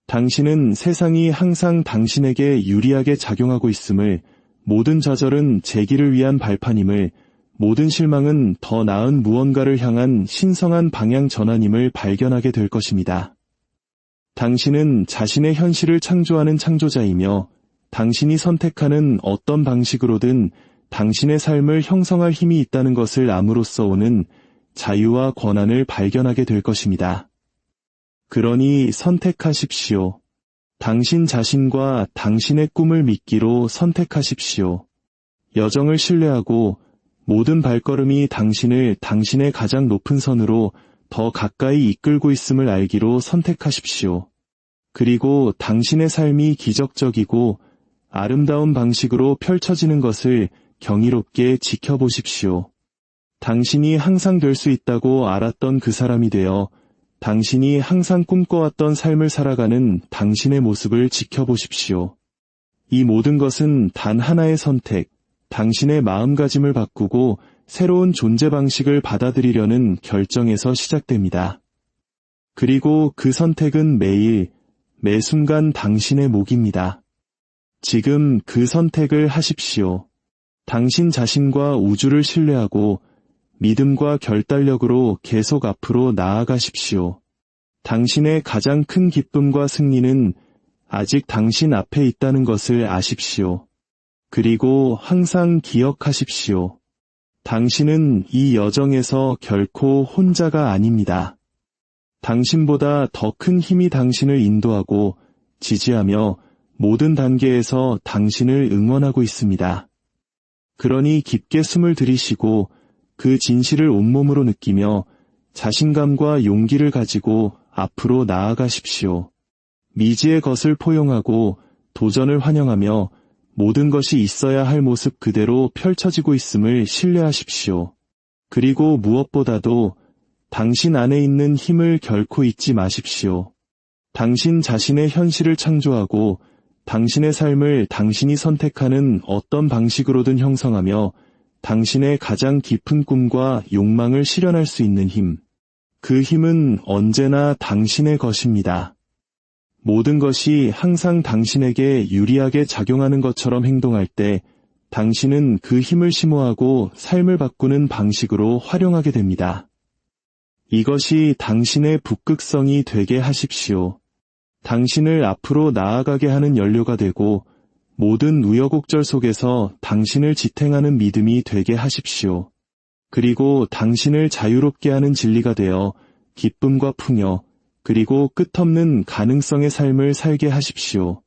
당신은 세상이 항상 당신에게 유리하게 작용하고 있음을, 모든 좌절은 재기를 위한 발판임을, 모든 실망은 더 나은 무언가를 향한 신성한 방향 전환임을 발견하게 될 것입니다. 당신은 자신의 현실을 창조하는 창조자이며 당신이 선택하는 어떤 방식으로든 당신의 삶을 형성할 힘이 있다는 것을 암으로써 오는 자유와 권한을 발견하게 될 것입니다. 그러니 선택하십시오. 당신 자신과 당신의 꿈을 믿기로 선택하십시오. 여정을 신뢰하고 모든 발걸음이 당신을 당신의 가장 높은 선으로 더 가까이 이끌고 있음을 알기로 선택하십시오. 그리고 당신의 삶이 기적적이고 아름다운 방식으로 펼쳐지는 것을 경이롭게 지켜보십시오. 당신이 항상 될 수 있다고 알았던 그 사람이 되어 당신이 항상 꿈꿔왔던 삶을 살아가는 당신의 모습을 지켜보십시오. 이 모든 것은 단 하나의 선택, 당신의 마음가짐을 바꾸고 새로운 존재 방식을 받아들이려는 결정에서 시작됩니다. 그리고 그 선택은 매일, 매 순간 당신의 몫입니다. 지금 그 선택을 하십시오. 당신 자신과 우주를 신뢰하고 믿음과 결단력으로 계속 앞으로 나아가십시오. 당신의 가장 큰 기쁨과 승리는 아직 당신 앞에 있다는 것을 아십시오. 그리고 항상 기억하십시오. 당신은 이 여정에서 결코 혼자가 아닙니다. 당신보다 더 큰 힘이 당신을 인도하고 지지하며 모든 단계에서 당신을 응원하고 있습니다. 그러니 깊게 숨을 들이쉬고 그 진실을 온몸으로 느끼며 자신감과 용기를 가지고 앞으로 나아가십시오. 미지의 것을 포용하고 도전을 환영하며 모든 것이 있어야 할 모습 그대로 펼쳐지고 있음을 신뢰하십시오. 그리고 무엇보다도 당신 안에 있는 힘을 결코 잊지 마십시오. 당신 자신의 현실을 창조하고 당신의 삶을 당신이 선택하는 어떤 방식으로든 형성하며 당신의 가장 깊은 꿈과 욕망을 실현할 수 있는 힘. 그 힘은 언제나 당신의 것입니다. 모든 것이 항상 당신에게 유리하게 작용하는 것처럼 행동할 때 당신은 그 힘을 심오하고 삶을 바꾸는 방식으로 활용하게 됩니다. 이것이 당신의 북극성이 되게 하십시오. 당신을 앞으로 나아가게 하는 연료가 되고 모든 우여곡절 속에서 당신을 지탱하는 믿음이 되게 하십시오. 그리고 당신을 자유롭게 하는 진리가 되어 기쁨과 풍요, 그리고 끝없는 가능성의 삶을 살게 하십시오.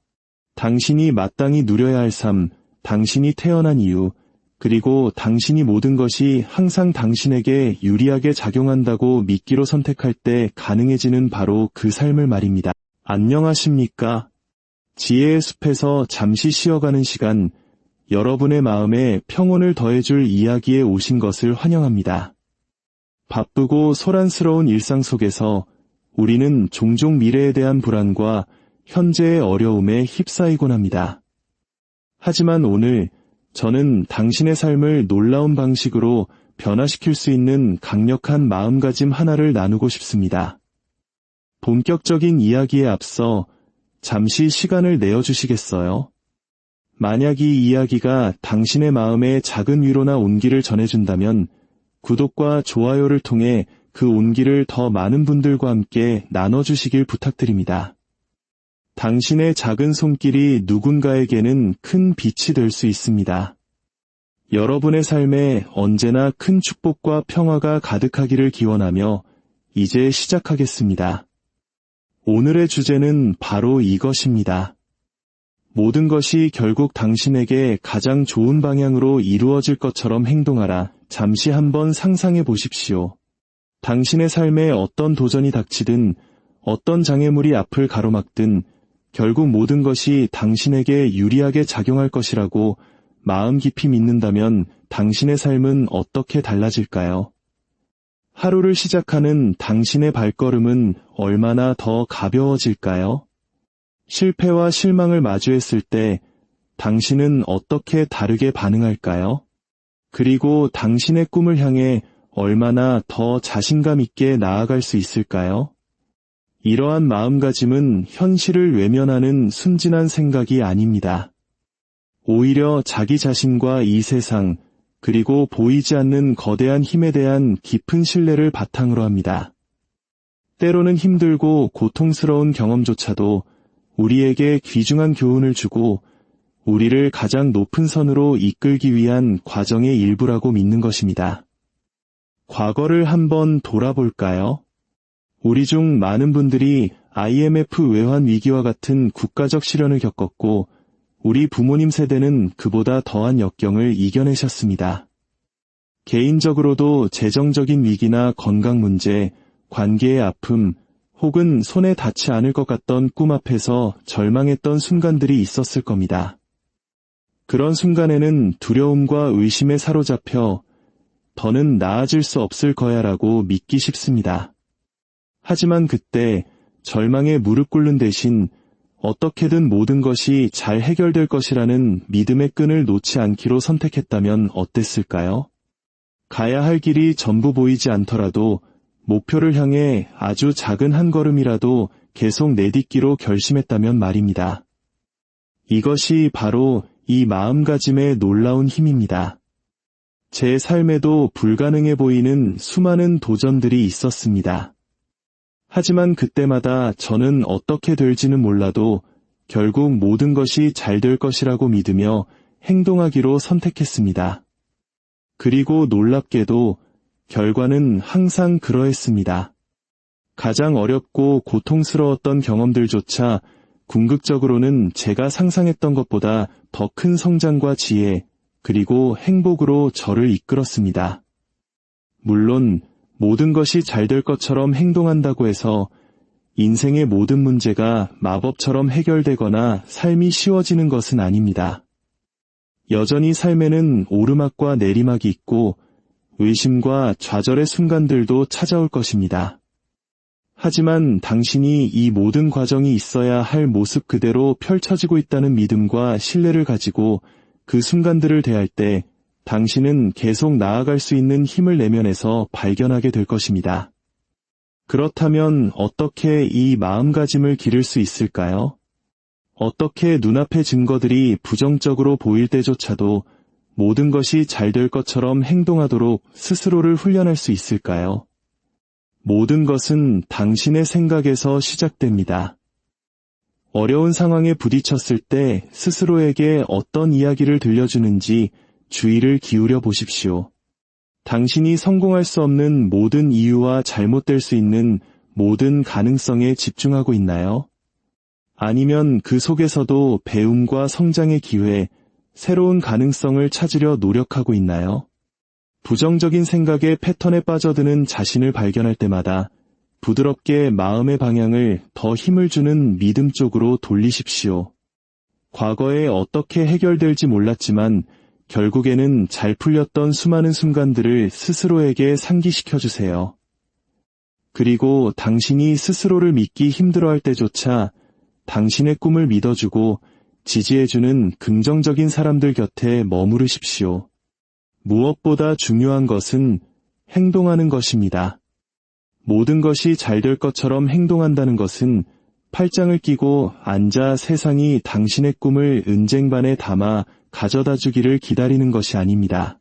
당신이 마땅히 누려야 할 삶, 당신이 태어난 이유, 그리고 당신이 모든 것이 항상 당신에게 유리하게 작용한다고 믿기로 선택할 때 가능해지는 바로 그 삶을 말입니다. 안녕하십니까? 지혜의 숲에서 잠시 쉬어가는 시간, 여러분의 마음에 평온을 더해줄 이야기에 오신 것을 환영합니다. 바쁘고 소란스러운 일상 속에서 우리는 종종 미래에 대한 불안과 현재의 어려움에 휩싸이곤 합니다. 하지만 오늘 저는 당신의 삶을 놀라운 방식으로 변화시킬 수 있는 강력한 마음가짐 하나를 나누고 싶습니다. 본격적인 이야기에 앞서 잠시 시간을 내어주시겠어요? 만약 이 이야기가 당신의 마음에 작은 위로나 온기를 전해준다면 구독과 좋아요를 통해 그 온기를 더 많은 분들과 함께 나눠주시길 부탁드립니다. 당신의 작은 손길이 누군가에게는 큰 빛이 될 수 있습니다. 여러분의 삶에 언제나 큰 축복과 평화가 가득하기를 기원하며 이제 시작하겠습니다. 오늘의 주제는 바로 이것입니다. 모든 것이 결국 당신에게 가장 좋은 방향으로 이루어질 것처럼 행동하라. 잠시 한번 상상해 보십시오. 당신의 삶에 어떤 도전이 닥치든 어떤 장애물이 앞을 가로막든 결국 모든 것이 당신에게 유리하게 작용할 것이라고 마음 깊이 믿는다면 당신의 삶은 어떻게 달라질까요? 하루를 시작하는 당신의 발걸음은 얼마나 더 가벼워질까요? 실패와 실망을 마주했을 때 당신은 어떻게 다르게 반응할까요? 그리고 당신의 꿈을 향해 얼마나 더 자신감 있게 나아갈 수 있을까요? 이러한 마음가짐은 현실을 외면하는 순진한 생각이 아닙니다. 오히려 자기 자신과 이 세상, 그리고 보이지 않는 거대한 힘에 대한 깊은 신뢰를 바탕으로 합니다. 때로는 힘들고 고통스러운 경험조차도 우리에게 귀중한 교훈을 주고 우리를 가장 높은 선으로 이끌기 위한 과정의 일부라고 믿는 것입니다. 과거를 한번 돌아볼까요? 우리 중 많은 분들이 IMF 외환 위기와 같은 국가적 시련을 겪었고 우리 부모님 세대는 그보다 더한 역경을 이겨내셨습니다. 개인적으로도 재정적인 위기나 건강 문제, 관계의 아픔, 혹은 손에 닿지 않을 것 같던 꿈 앞에서 절망했던 순간들이 있었을 겁니다. 그런 순간에는 두려움과 의심에 사로잡혀 더는 나아질 수 없을 거야라고 믿기 쉽습니다. 하지만 그때 절망에 무릎 꿇는 대신 어떻게든 모든 것이 잘 해결될 것이라는 믿음의 끈을 놓지 않기로 선택했다면 어땠을까요? 가야 할 길이 전부 보이지 않더라도 목표를 향해 아주 작은 한 걸음이라도 계속 내딛기로 결심했다면 말입니다. 이것이 바로 이 마음가짐의 놀라운 힘입니다. 제 삶에도 불가능해 보이는 수많은 도전들이 있었습니다. 하지만 그때마다 저는 어떻게 될지는 몰라도 결국 모든 것이 잘 될 것이라고 믿으며 행동하기로 선택했습니다. 그리고 놀랍게도 결과는 항상 그러했습니다. 가장 어렵고 고통스러웠던 경험들조차 궁극적으로는 제가 상상했던 것보다 더 큰 성장과 지혜, 그리고 행복으로 저를 이끌었습니다. 물론 모든 것이 잘 될 것처럼 행동한다고 해서 인생의 모든 문제가 마법처럼 해결되거나 삶이 쉬워지는 것은 아닙니다. 여전히 삶에는 오르막과 내리막이 있고 의심과 좌절의 순간들도 찾아올 것입니다. 하지만 당신이 이 모든 과정이 있어야 할 모습 그대로 펼쳐지고 있다는 믿음과 신뢰를 가지고 그 순간들을 대할 때 당신은 계속 나아갈 수 있는 힘을 내면에서 발견하게 될 것입니다. 그렇다면 어떻게 이 마음가짐을 기를 수 있을까요? 어떻게 눈앞의 증거들이 부정적으로 보일 때조차도 모든 것이 잘 될 것처럼 행동하도록 스스로를 훈련할 수 있을까요? 모든 것은 당신의 생각에서 시작됩니다. 어려운 상황에 부딪혔을 때 스스로에게 어떤 이야기를 들려주는지 주의를 기울여 보십시오. 당신이 성공할 수 없는 모든 이유와 잘못될 수 있는 모든 가능성에 집중하고 있나요? 아니면 그 속에서도 배움과 성장의 기회, 새로운 가능성을 찾으려 노력하고 있나요? 부정적인 생각의 패턴에 빠져드는 자신을 발견할 때마다 부드럽게 마음의 방향을 더 힘을 주는 믿음 쪽으로 돌리십시오. 과거에 어떻게 해결될지 몰랐지만 결국에는 잘 풀렸던 수많은 순간들을 스스로에게 상기시켜주세요. 그리고 당신이 스스로를 믿기 힘들어할 때조차 당신의 꿈을 믿어주고 지지해주는 긍정적인 사람들 곁에 머무르십시오. 무엇보다 중요한 것은 행동하는 것입니다. 모든 것이 잘 될 것처럼 행동한다는 것은 팔짱을 끼고 앉아 세상이 당신의 꿈을 은쟁반에 담아 가져다 주기를 기다리는 것이 아닙니다.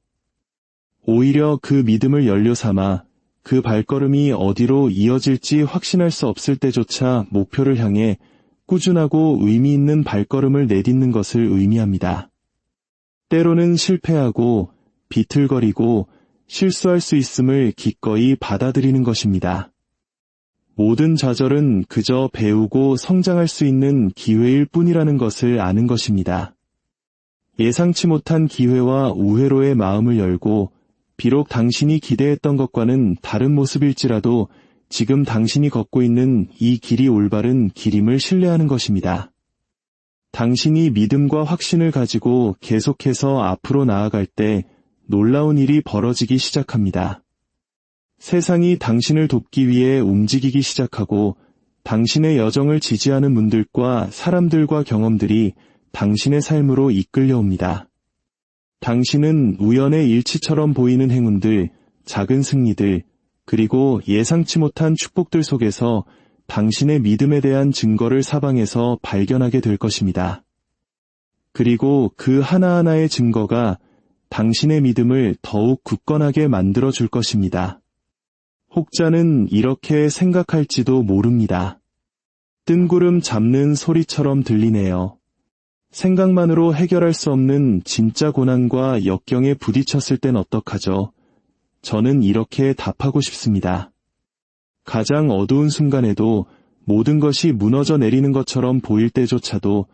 오히려 그 믿음을 연료 삼아 그 발걸음이 어디로 이어질지 확신할 수 없을 때조차 목표를 향해 꾸준하고 의미 있는 발걸음을 내딛는 것을 의미합니다. 때로는 실패하고 비틀거리고 실수할 수 있음을 기꺼이 받아들이는 것입니다. 모든 좌절은 그저 배우고 성장할 수 있는 기회일 뿐이라는 것을 아는 것입니다. 예상치 못한 기회와 우회로의 마음을 열고 비록 당신이 기대했던 것과는 다른 모습일지라도 지금 당신이 걷고 있는 이 길이 올바른 길임을 신뢰하는 것입니다. 당신이 믿음과 확신을 가지고 계속해서 앞으로 나아갈 때 놀라운 일이 벌어지기 시작합니다. 세상이 당신을 돕기 위해 움직이기 시작하고 당신의 여정을 지지하는 분들과 사람들과 경험들이 당신의 삶으로 이끌려옵니다. 당신은 우연의 일치처럼 보이는 행운들, 작은 승리들, 그리고 예상치 못한 축복들 속에서 당신의 믿음에 대한 증거를 사방에서 발견하게 될 것입니다. 그리고 그 하나하나의 증거가 당신의 믿음을 더욱 굳건하게 만들어 줄 것입니다. 혹자는 이렇게 생각할지도 모릅니다. 뜬구름 잡는 소리처럼 들리네요. 생각만으로 해결할 수 없는 진짜 고난과 역경에 부딪혔을 땐 어떡하죠? 저는 이렇게 답하고 싶습니다. 가장 어두운 순간에도 모든 것이 무너져 내리는 것처럼 보일 때조차도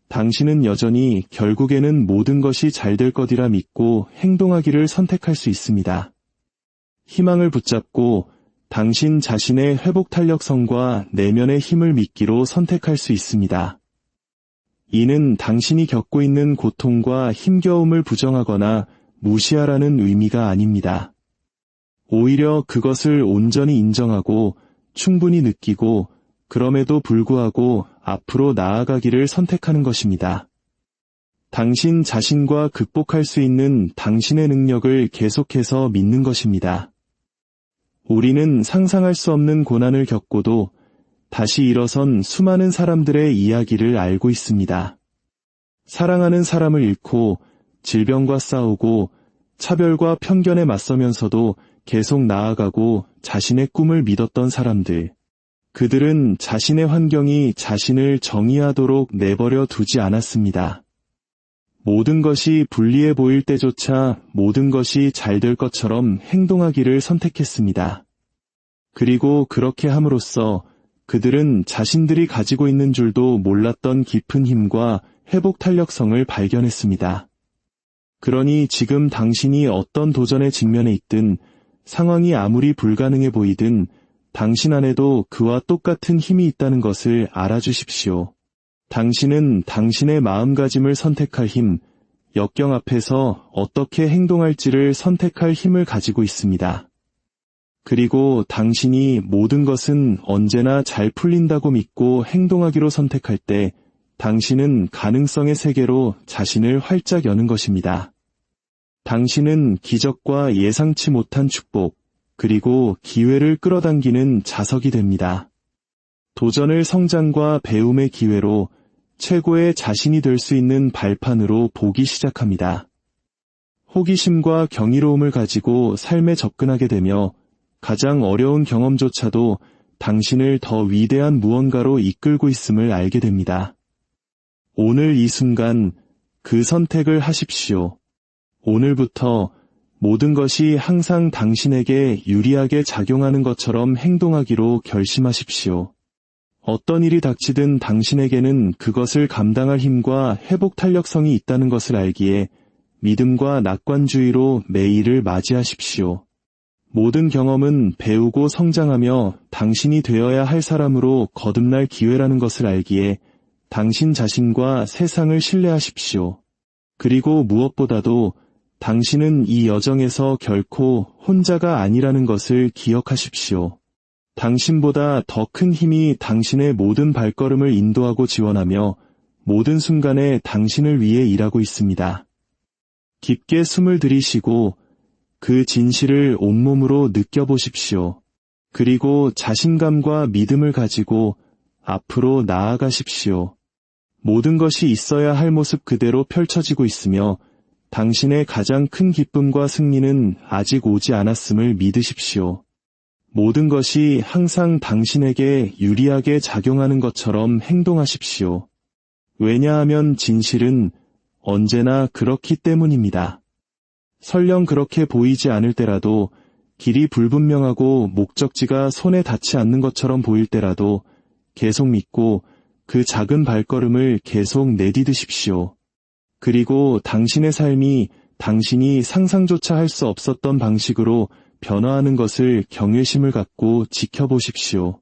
당신은 여전히 결국에는 모든 것이 잘 될 것이라 믿고 행동하기를 선택할 수 있습니다. 희망을 붙잡고 당신 자신의 회복 탄력성과 내면의 힘을 믿기로 선택할 수 있습니다. 이는 당신이 겪고 있는 고통과 힘겨움을 부정하거나 무시하라는 의미가 아닙니다. 오히려 그것을 온전히 인정하고 충분히 느끼고 그럼에도 불구하고 앞으로 나아가기를 선택하는 것입니다. 당신 자신과 극복할 수 있는 당신의 능력을 계속해서 믿는 것입니다. 우리는 상상할 수 없는 고난을 겪고도 다시 일어선 수많은 사람들의 이야기를 알고 있습니다. 사랑하는 사람을 잃고 질병과 싸우고 차별과 편견에 맞서면서도 계속 나아가고 자신의 꿈을 믿었던 사람들. 그들은 자신의 환경이 자신을 정의하도록 내버려 두지 않았습니다. 모든 것이 불리해 보일 때조차 모든 것이 잘 될 것처럼 행동하기를 선택했습니다. 그리고 그렇게 함으로써 그들은 자신들이 가지고 있는 줄도 몰랐던 깊은 힘과 회복 탄력성을 발견했습니다. 그러니 지금 당신이 어떤 도전에 직면해 있든 상황이 아무리 불가능해 보이든 당신 안에도 그와 똑같은 힘이 있다는 것을 알아주십시오. 당신은 당신의 마음가짐을 선택할 힘, 역경 앞에서 어떻게 행동할지를 선택할 힘을 가지고 있습니다. 그리고 당신이 모든 것은 언제나 잘 풀린다고 믿고 행동하기로 선택할 때 당신은 가능성의 세계로 자신을 활짝 여는 것입니다. 당신은 기적과 예상치 못한 축복, 그리고 기회를 끌어당기는 자석이 됩니다. 도전을 성장과 배움의 기회로 최고의 자신이 될 수 있는 발판으로 보기 시작합니다. 호기심과 경이로움을 가지고 삶에 접근하게 되며 가장 어려운 경험조차도 당신을 더 위대한 무언가로 이끌고 있음을 알게 됩니다. 오늘 이 순간 그 선택을 하십시오. 오늘부터 모든 것이 항상 당신에게 유리하게 작용하는 것처럼 행동하기로 결심하십시오. 어떤 일이 닥치든 당신에게는 그것을 감당할 힘과 회복 탄력성이 있다는 것을 알기에 믿음과 낙관주의로 매일을 맞이하십시오. 모든 경험은 배우고 성장하며 당신이 되어야 할 사람으로 거듭날 기회라는 것을 알기에 당신 자신과 세상을 신뢰하십시오. 그리고 무엇보다도 당신은 이 여정에서 결코 혼자가 아니라는 것을 기억하십시오. 당신보다 더 큰 힘이 당신의 모든 발걸음을 인도하고 지원하며 모든 순간에 당신을 위해 일하고 있습니다. 깊게 숨을 들이쉬고 그 진실을 온몸으로 느껴보십시오. 그리고 자신감과 믿음을 가지고 앞으로 나아가십시오. 모든 것이 있어야 할 모습 그대로 펼쳐지고 있으며 당신의 가장 큰 기쁨과 승리는 아직 오지 않았음을 믿으십시오. 모든 것이 항상 당신에게 유리하게 작용하는 것처럼 행동하십시오. 왜냐하면 진실은 언제나 그렇기 때문입니다. 설령 그렇게 보이지 않을 때라도, 길이 불분명하고 목적지가 손에 닿지 않는 것처럼 보일 때라도 계속 믿고 그 작은 발걸음을 계속 내디드십시오. 그리고 당신의 삶이 당신이 상상조차 할 수 없었던 방식으로 변화하는 것을 경외심을 갖고 지켜보십시오.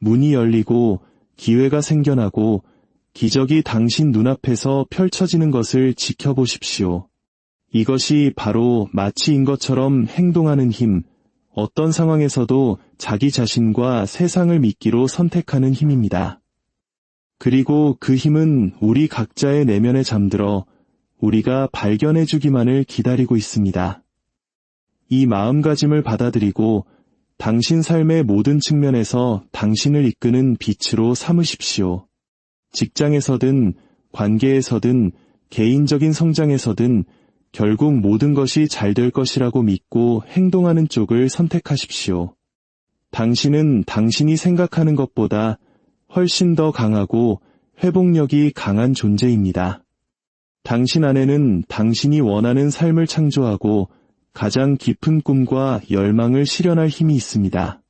문이 열리고 기회가 생겨나고 기적이 당신 눈앞에서 펼쳐지는 것을 지켜보십시오. 이것이 바로 마치인 것처럼 행동하는 힘, 어떤 상황에서도 자기 자신과 세상을 믿기로 선택하는 힘입니다. 그리고 그 힘은 우리 각자의 내면에 잠들어 우리가 발견해주기만을 기다리고 있습니다. 이 마음가짐을 받아들이고 당신 삶의 모든 측면에서 당신을 이끄는 빛으로 삼으십시오. 직장에서든 관계에서든 개인적인 성장에서든 결국 모든 것이 잘 될 것이라고 믿고 행동하는 쪽을 선택하십시오. 당신은 당신이 생각하는 것보다 훨씬 더 강하고 회복력이 강한 존재입니다. 당신 안에는 당신이 원하는 삶을 창조하고 가장 깊은 꿈과 열망을 실현할 힘이 있습니다.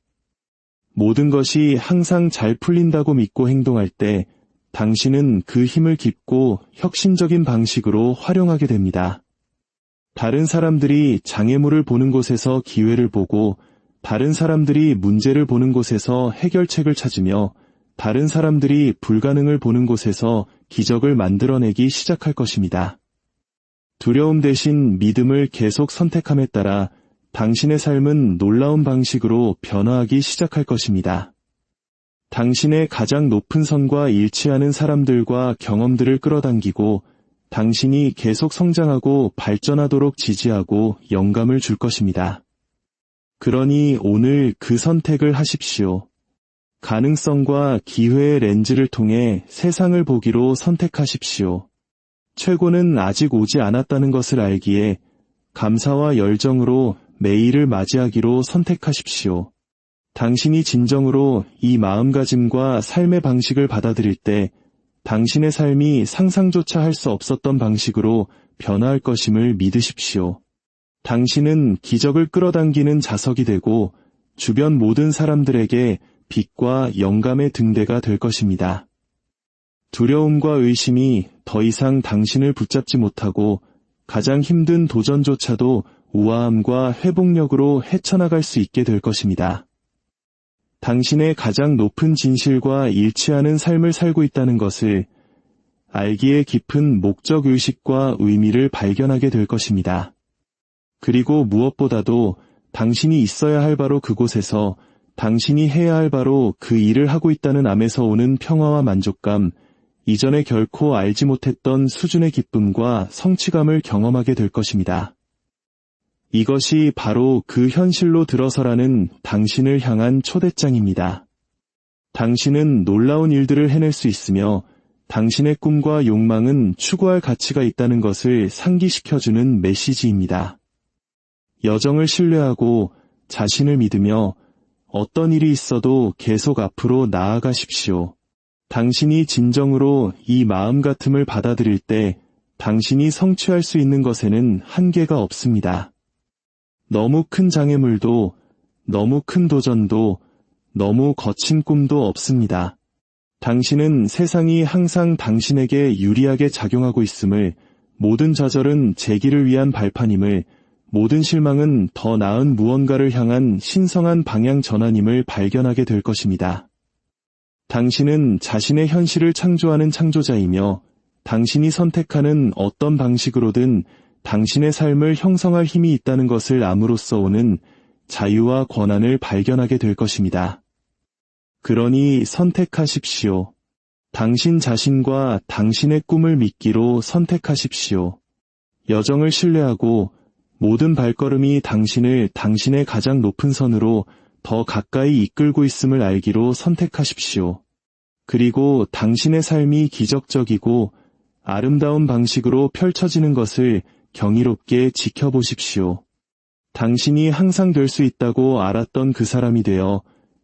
모든 것이 항상 잘 풀린다고 믿고 행동할 때 당신은 그 힘을 깊고 혁신적인 방식으로 활용하게 됩니다. 다른 사람들이 장애물을 보는 곳에서 기회를 보고 다른 사람들이 문제를 보는 곳에서 해결책을 찾으며 다른 사람들이 불가능을 보는 곳에서 기적을 만들어내기 시작할 것입니다. 두려움 대신 믿음을 계속 선택함에 따라 당신의 삶은 놀라운 방식으로 변화하기 시작할 것입니다. 당신의 가장 높은 선과 일치하는 사람들과 경험들을 끌어당기고 당신이 계속 성장하고 발전하도록 지지하고 영감을 줄 것입니다. 그러니 오늘 그 선택을 하십시오. 가능성과 기회의 렌즈를 통해 세상을 보기로 선택하십시오. 최고는 아직 오지 않았다는 것을 알기에 감사와 열정으로 매일을 맞이하기로 선택하십시오. 당신이 진정으로 이 마음가짐과 삶의 방식을 받아들일 때 당신의 삶이 상상조차 할 수 없었던 방식으로 변화할 것임을 믿으십시오. 당신은 기적을 끌어당기는 자석이 되고 주변 모든 사람들에게 빛과 영감의 등대가 될 것입니다. 두려움과 의심이 더 이상 당신을 붙잡지 못하고 가장 힘든 도전조차도 우아함과 회복력으로 헤쳐나갈 수 있게 될 것입니다. 당신의 가장 높은 진실과 일치하는 삶을 살고 있다는 것을, 알기에 깊은 목적의식과 의미를 발견하게 될 것입니다. 그리고 무엇보다도 당신이 있어야 할 바로 그곳에서 당신이 해야 할 바로 그 일을 하고 있다는 암에서 오는 평화와 만족감, 이전에 결코 알지 못했던 수준의 기쁨과 성취감을 경험하게 될 것입니다. 이것이 바로 그 현실로 들어서라는 당신을 향한 초대장입니다. 당신은 놀라운 일들을 해낼 수 있으며 당신의 꿈과 욕망은 추구할 가치가 있다는 것을 상기시켜주는 메시지입니다. 여정을 신뢰하고 자신을 믿으며 어떤 일이 있어도 계속 앞으로 나아가십시오. 당신이 진정으로 이 마음 같음을 받아들일 때 당신이 성취할 수 있는 것에는 한계가 없습니다. 너무 큰 장애물도, 너무 큰 도전도, 너무 거친 꿈도 없습니다. 당신은 세상이 항상 당신에게 유리하게 작용하고 있음을, 모든 좌절은 재기를 위한 발판임을, 모든 실망은 더 나은 무언가를 향한 신성한 방향 전환임을 발견하게 될 것입니다. 당신은 자신의 현실을 창조하는 창조자이며 당신이 선택하는 어떤 방식으로든 당신의 삶을 형성할 힘이 있다는 것을 암으로써 오는 자유와 권한을 발견하게 될 것입니다. 그러니 선택하십시오. 당신 자신과 당신의 꿈을 믿기로 선택하십시오. 여정을 신뢰하고 모든 발걸음이 당신을 당신의 가장 높은 선으로 더 가까이 이끌고 있음을 알기로 선택하십시오. 그리고 당신의 삶이 기적적이고 아름다운 방식으로 펼쳐지는 것을 경이롭게 지켜보십시오. 당신이 항상 될 수 있다고 알았던 그 사람이 되어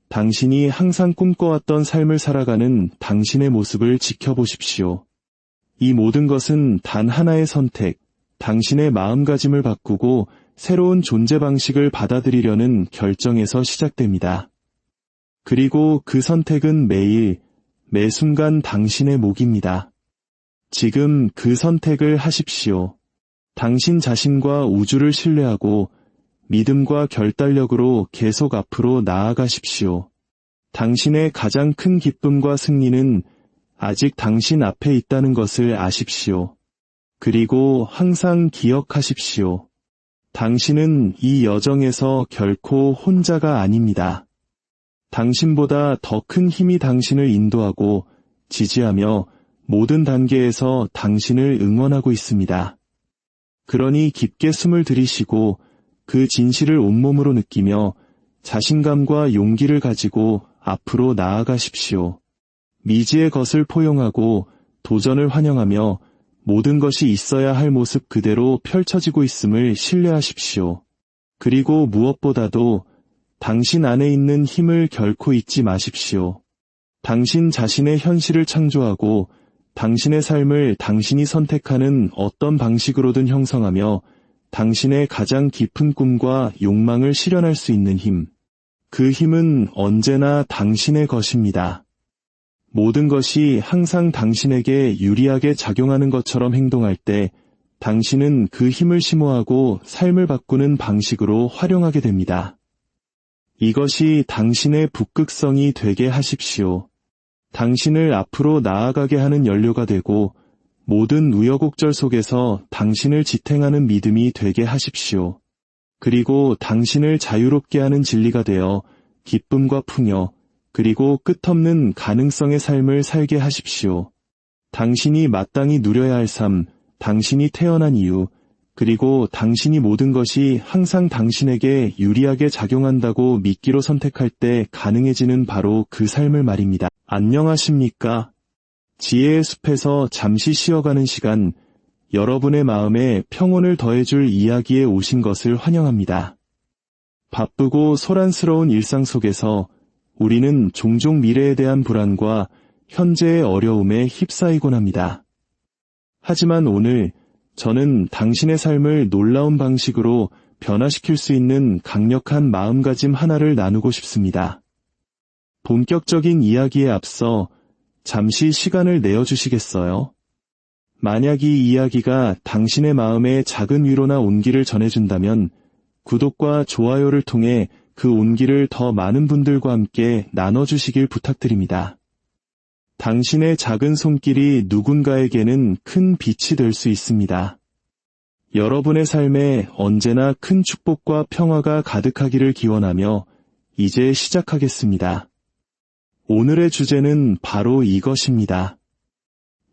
당신이 항상 꿈꿔왔던 삶을 살아가는 당신의 모습을 지켜보십시오. 이 모든 것은 단 하나의 선택, 당신의 마음가짐을 바꾸고 새로운 존재 방식을 받아들이려는 결정에서 시작됩니다. 그리고 그 선택은 매일, 매 순간 당신의 몫입니다. 지금 그 선택을 하십시오. 당신 자신과 우주를 신뢰하고 믿음과 결단력으로 계속 앞으로 나아가십시오. 당신의 가장 큰 기쁨과 승리는 아직 당신 앞에 있다는 것을 아십시오. 그리고 항상 기억하십시오. 당신은 이 여정에서 결코 혼자가 아닙니다. 당신보다 더 큰 힘이 당신을 인도하고 지지하며 모든 단계에서 당신을 응원하고 있습니다. 그러니 깊게 숨을 들이쉬고 그 진실을 온몸으로 느끼며 자신감과 용기를 가지고 앞으로 나아가십시오. 미지의 것을 포용하고 도전을 환영하며 모든 것이 있어야 할 모습 그대로 펼쳐지고 있음을 신뢰하십시오. 그리고 무엇보다도 당신 안에 있는 힘을 결코 잊지 마십시오. 당신 자신의 현실을 창조하고 당신의 삶을 당신이 선택하는 어떤 방식으로든 형성하며 당신의 가장 깊은 꿈과 욕망을 실현할 수 있는 힘. 그 힘은 언제나 당신의 것입니다. 모든 것이 항상 당신에게 유리하게 작용하는 것처럼 행동할 때 당신은 그 힘을 심호하고 삶을 바꾸는 방식으로 활용하게 됩니다. 이것이 당신의 북극성이 되게 하십시오. 당신을 앞으로 나아가게 하는 연료가 되고 모든 우여곡절 속에서 당신을 지탱하는 믿음이 되게 하십시오. 그리고 당신을 자유롭게 하는 진리가 되어 기쁨과 풍요, 그리고 끝없는 가능성의 삶을 살게 하십시오. 당신이 마땅히 누려야 할 삶, 당신이 태어난 이유, 그리고 당신이 모든 것이 항상 당신에게 유리하게 작용한다고 믿기로 선택할 때 가능해지는 바로 그 삶을 말입니다. 안녕하십니까? 지혜의 숲에서 잠시 쉬어가는 시간, 여러분의 마음에 평온을 더해줄 이야기에 오신 것을 환영합니다. 바쁘고 소란스러운 일상 속에서 우리는 종종 미래에 대한 불안과 현재의 어려움에 휩싸이곤 합니다. 하지만 오늘 저는 당신의 삶을 놀라운 방식으로 변화시킬 수 있는 강력한 마음가짐 하나를 나누고 싶습니다. 본격적인 이야기에 앞서 잠시 시간을 내어주시겠어요? 만약 이 이야기가 당신의 마음에 작은 위로나 온기를 전해준다면 구독과 좋아요를 통해 그 온기를 더 많은 분들과 함께 나눠주시길 부탁드립니다. 당신의 작은 손길이 누군가에게는 큰 빛이 될 수 있습니다. 여러분의 삶에 언제나 큰 축복과 평화가 가득하기를 기원하며 이제 시작하겠습니다. 오늘의 주제는 바로 이것입니다.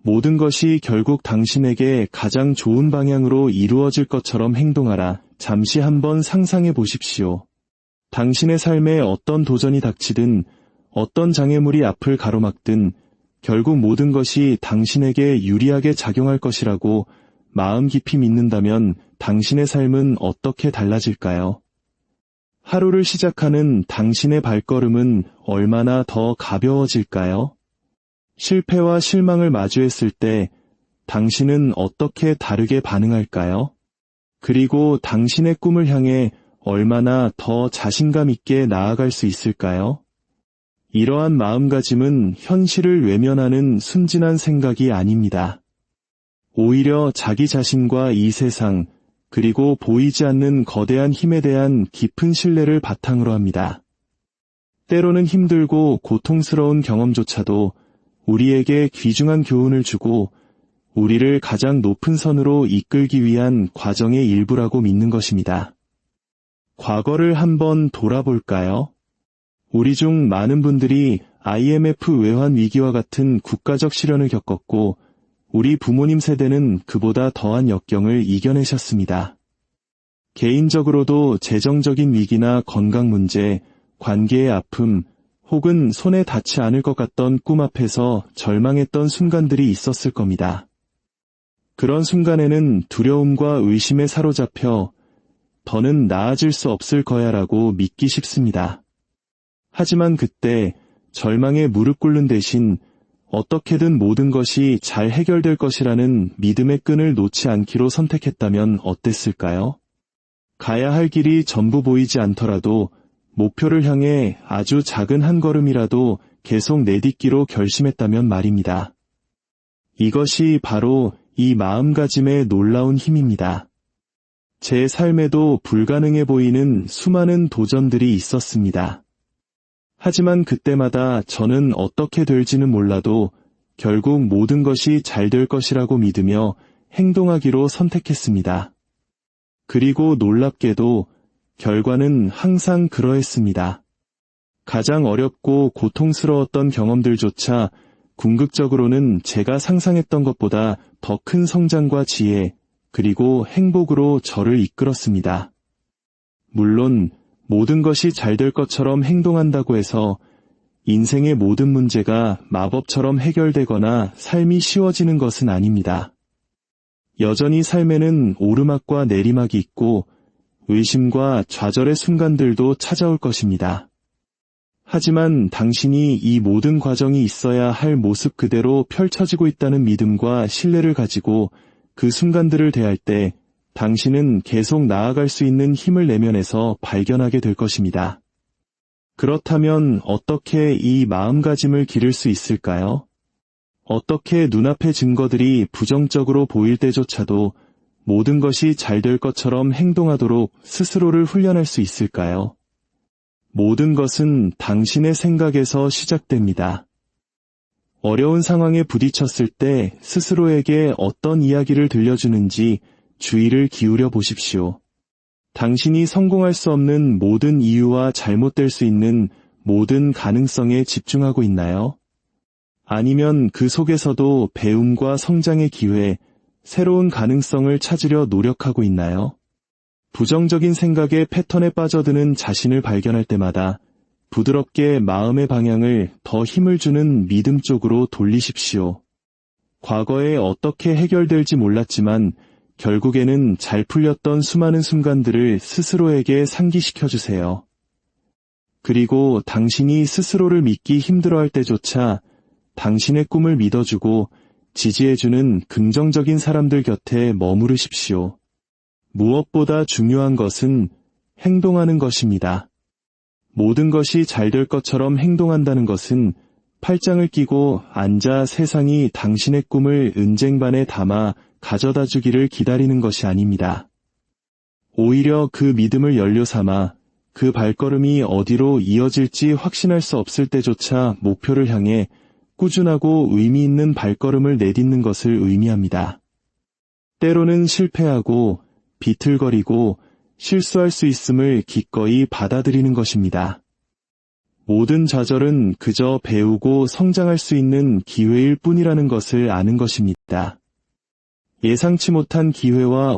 모든 것이 결국 당신에게 가장 좋은 방향으로 이루어질 것처럼 행동하라. 잠시 한번 상상해 보십시오. 당신의 삶에 어떤 도전이 닥치든 어떤 장애물이 앞을 가로막든 결국 모든 것이 당신에게 유리하게 작용할 것이라고 마음 깊이 믿는다면 당신의 삶은 어떻게 달라질까요? 하루를 시작하는 당신의 발걸음은 얼마나 더 가벼워질까요? 실패와 실망을 마주했을 때 당신은 어떻게 다르게 반응할까요? 그리고 당신의 꿈을 향해 얼마나 더 자신감 있게 나아갈 수 있을까요? 이러한 마음가짐은 현실을 외면하는 순진한 생각이 아닙니다. 오히려 자기 자신과 이 세상, 그리고 보이지 않는 거대한 힘에 대한 깊은 신뢰를 바탕으로 합니다. 때로는 힘들고 고통스러운 경험조차도 우리에게 귀중한 교훈을 주고 우리를 가장 높은 선으로 이끌기 위한 과정의 일부라고 믿는 것입니다. 과거를 한번 돌아볼까요? 우리 중 많은 분들이 IMF 외환 위기와 같은 국가적 시련을 겪었고 우리 부모님 세대는 그보다 더한 역경을 이겨내셨습니다. 개인적으로도 재정적인 위기나 건강 문제, 관계의 아픔, 혹은 손에 닿지 않을 것 같던 꿈 앞에서 절망했던 순간들이 있었을 겁니다. 그런 순간에는 두려움과 의심에 사로잡혀 더는 나아질 수 없을 거야라고 믿기 쉽습니다. 하지만 그때 절망에 무릎 꿇는 대신 어떻게든 모든 것이 잘 해결될 것이라는 믿음의 끈을 놓지 않기로 선택했다면 어땠을까요? 가야 할 길이 전부 보이지 않더라도 목표를 향해 아주 작은 한 걸음이라도 계속 내딛기로 결심했다면 말입니다. 이것이 바로 이 마음가짐의 놀라운 힘입니다. 제 삶에도 불가능해 보이는 수많은 도전들이 있었습니다. 하지만 그때마다 저는 어떻게 될지는 몰라도 결국 모든 것이 잘 될 것이라고 믿으며 행동하기로 선택했습니다. 그리고 놀랍게도 결과는 항상 그러했습니다. 가장 어렵고 고통스러웠던 경험들조차 궁극적으로는 제가 상상했던 것보다 더 큰 성장과 지혜, 그리고 행복으로 저를 이끌었습니다. 물론 모든 것이 잘 될 것처럼 행동한다고 해서 인생의 모든 문제가 마법처럼 해결되거나 삶이 쉬워지는 것은 아닙니다. 여전히 삶에는 오르막과 내리막이 있고 의심과 좌절의 순간들도 찾아올 것입니다. 하지만 당신이 이 모든 과정이 있어야 할 모습 그대로 펼쳐지고 있다는 믿음과 신뢰를 가지고 그 순간들을 대할 때 당신은 계속 나아갈 수 있는 힘을 내면에서 발견하게 될 것입니다. 그렇다면 어떻게 이 마음가짐을 기를 수 있을까요? 어떻게 눈앞의 증거들이 부정적으로 보일 때조차도 모든 것이 잘 될 것처럼 행동하도록 스스로를 훈련할 수 있을까요? 모든 것은 당신의 생각에서 시작됩니다. 어려운 상황에 부딪혔을 때 스스로에게 어떤 이야기를 들려주는지 주의를 기울여 보십시오. 당신이 성공할 수 없는 모든 이유와 잘못될 수 있는 모든 가능성에 집중하고 있나요? 아니면 그 속에서도 배움과 성장의 기회, 새로운 가능성을 찾으려 노력하고 있나요? 부정적인 생각의 패턴에 빠져드는 자신을 발견할 때마다 부드럽게 마음의 방향을 더 힘을 주는 믿음 쪽으로 돌리십시오. 과거에 어떻게 해결될지 몰랐지만 결국에는 잘 풀렸던 수많은 순간들을 스스로에게 상기시켜주세요. 그리고 당신이 스스로를 믿기 힘들어할 때조차 당신의 꿈을 믿어주고 지지해주는 긍정적인 사람들 곁에 머무르십시오. 무엇보다 중요한 것은 행동하는 것입니다. 모든 것이 잘 될 것처럼 행동한다는 것은 팔짱을 끼고 앉아 세상이 당신의 꿈을 은쟁반에 담아 가져다 주기를 기다리는 것이 아닙니다. 오히려 그 믿음을 연료 삼아 그 발걸음이 어디로 이어질지 확신할 수 없을 때조차 목표를 향해 꾸준하고 의미 있는 발걸음을 내딛는 것을 의미합니다. 때로는 실패하고 비틀거리고 실수할 수 있음을 기꺼이 받아들이는 것입니다. 모든 좌절은 그저 배우고 성장할 수 있는 기회일 뿐이라는 것을 아는 것입니다. 예상치 못한 기회와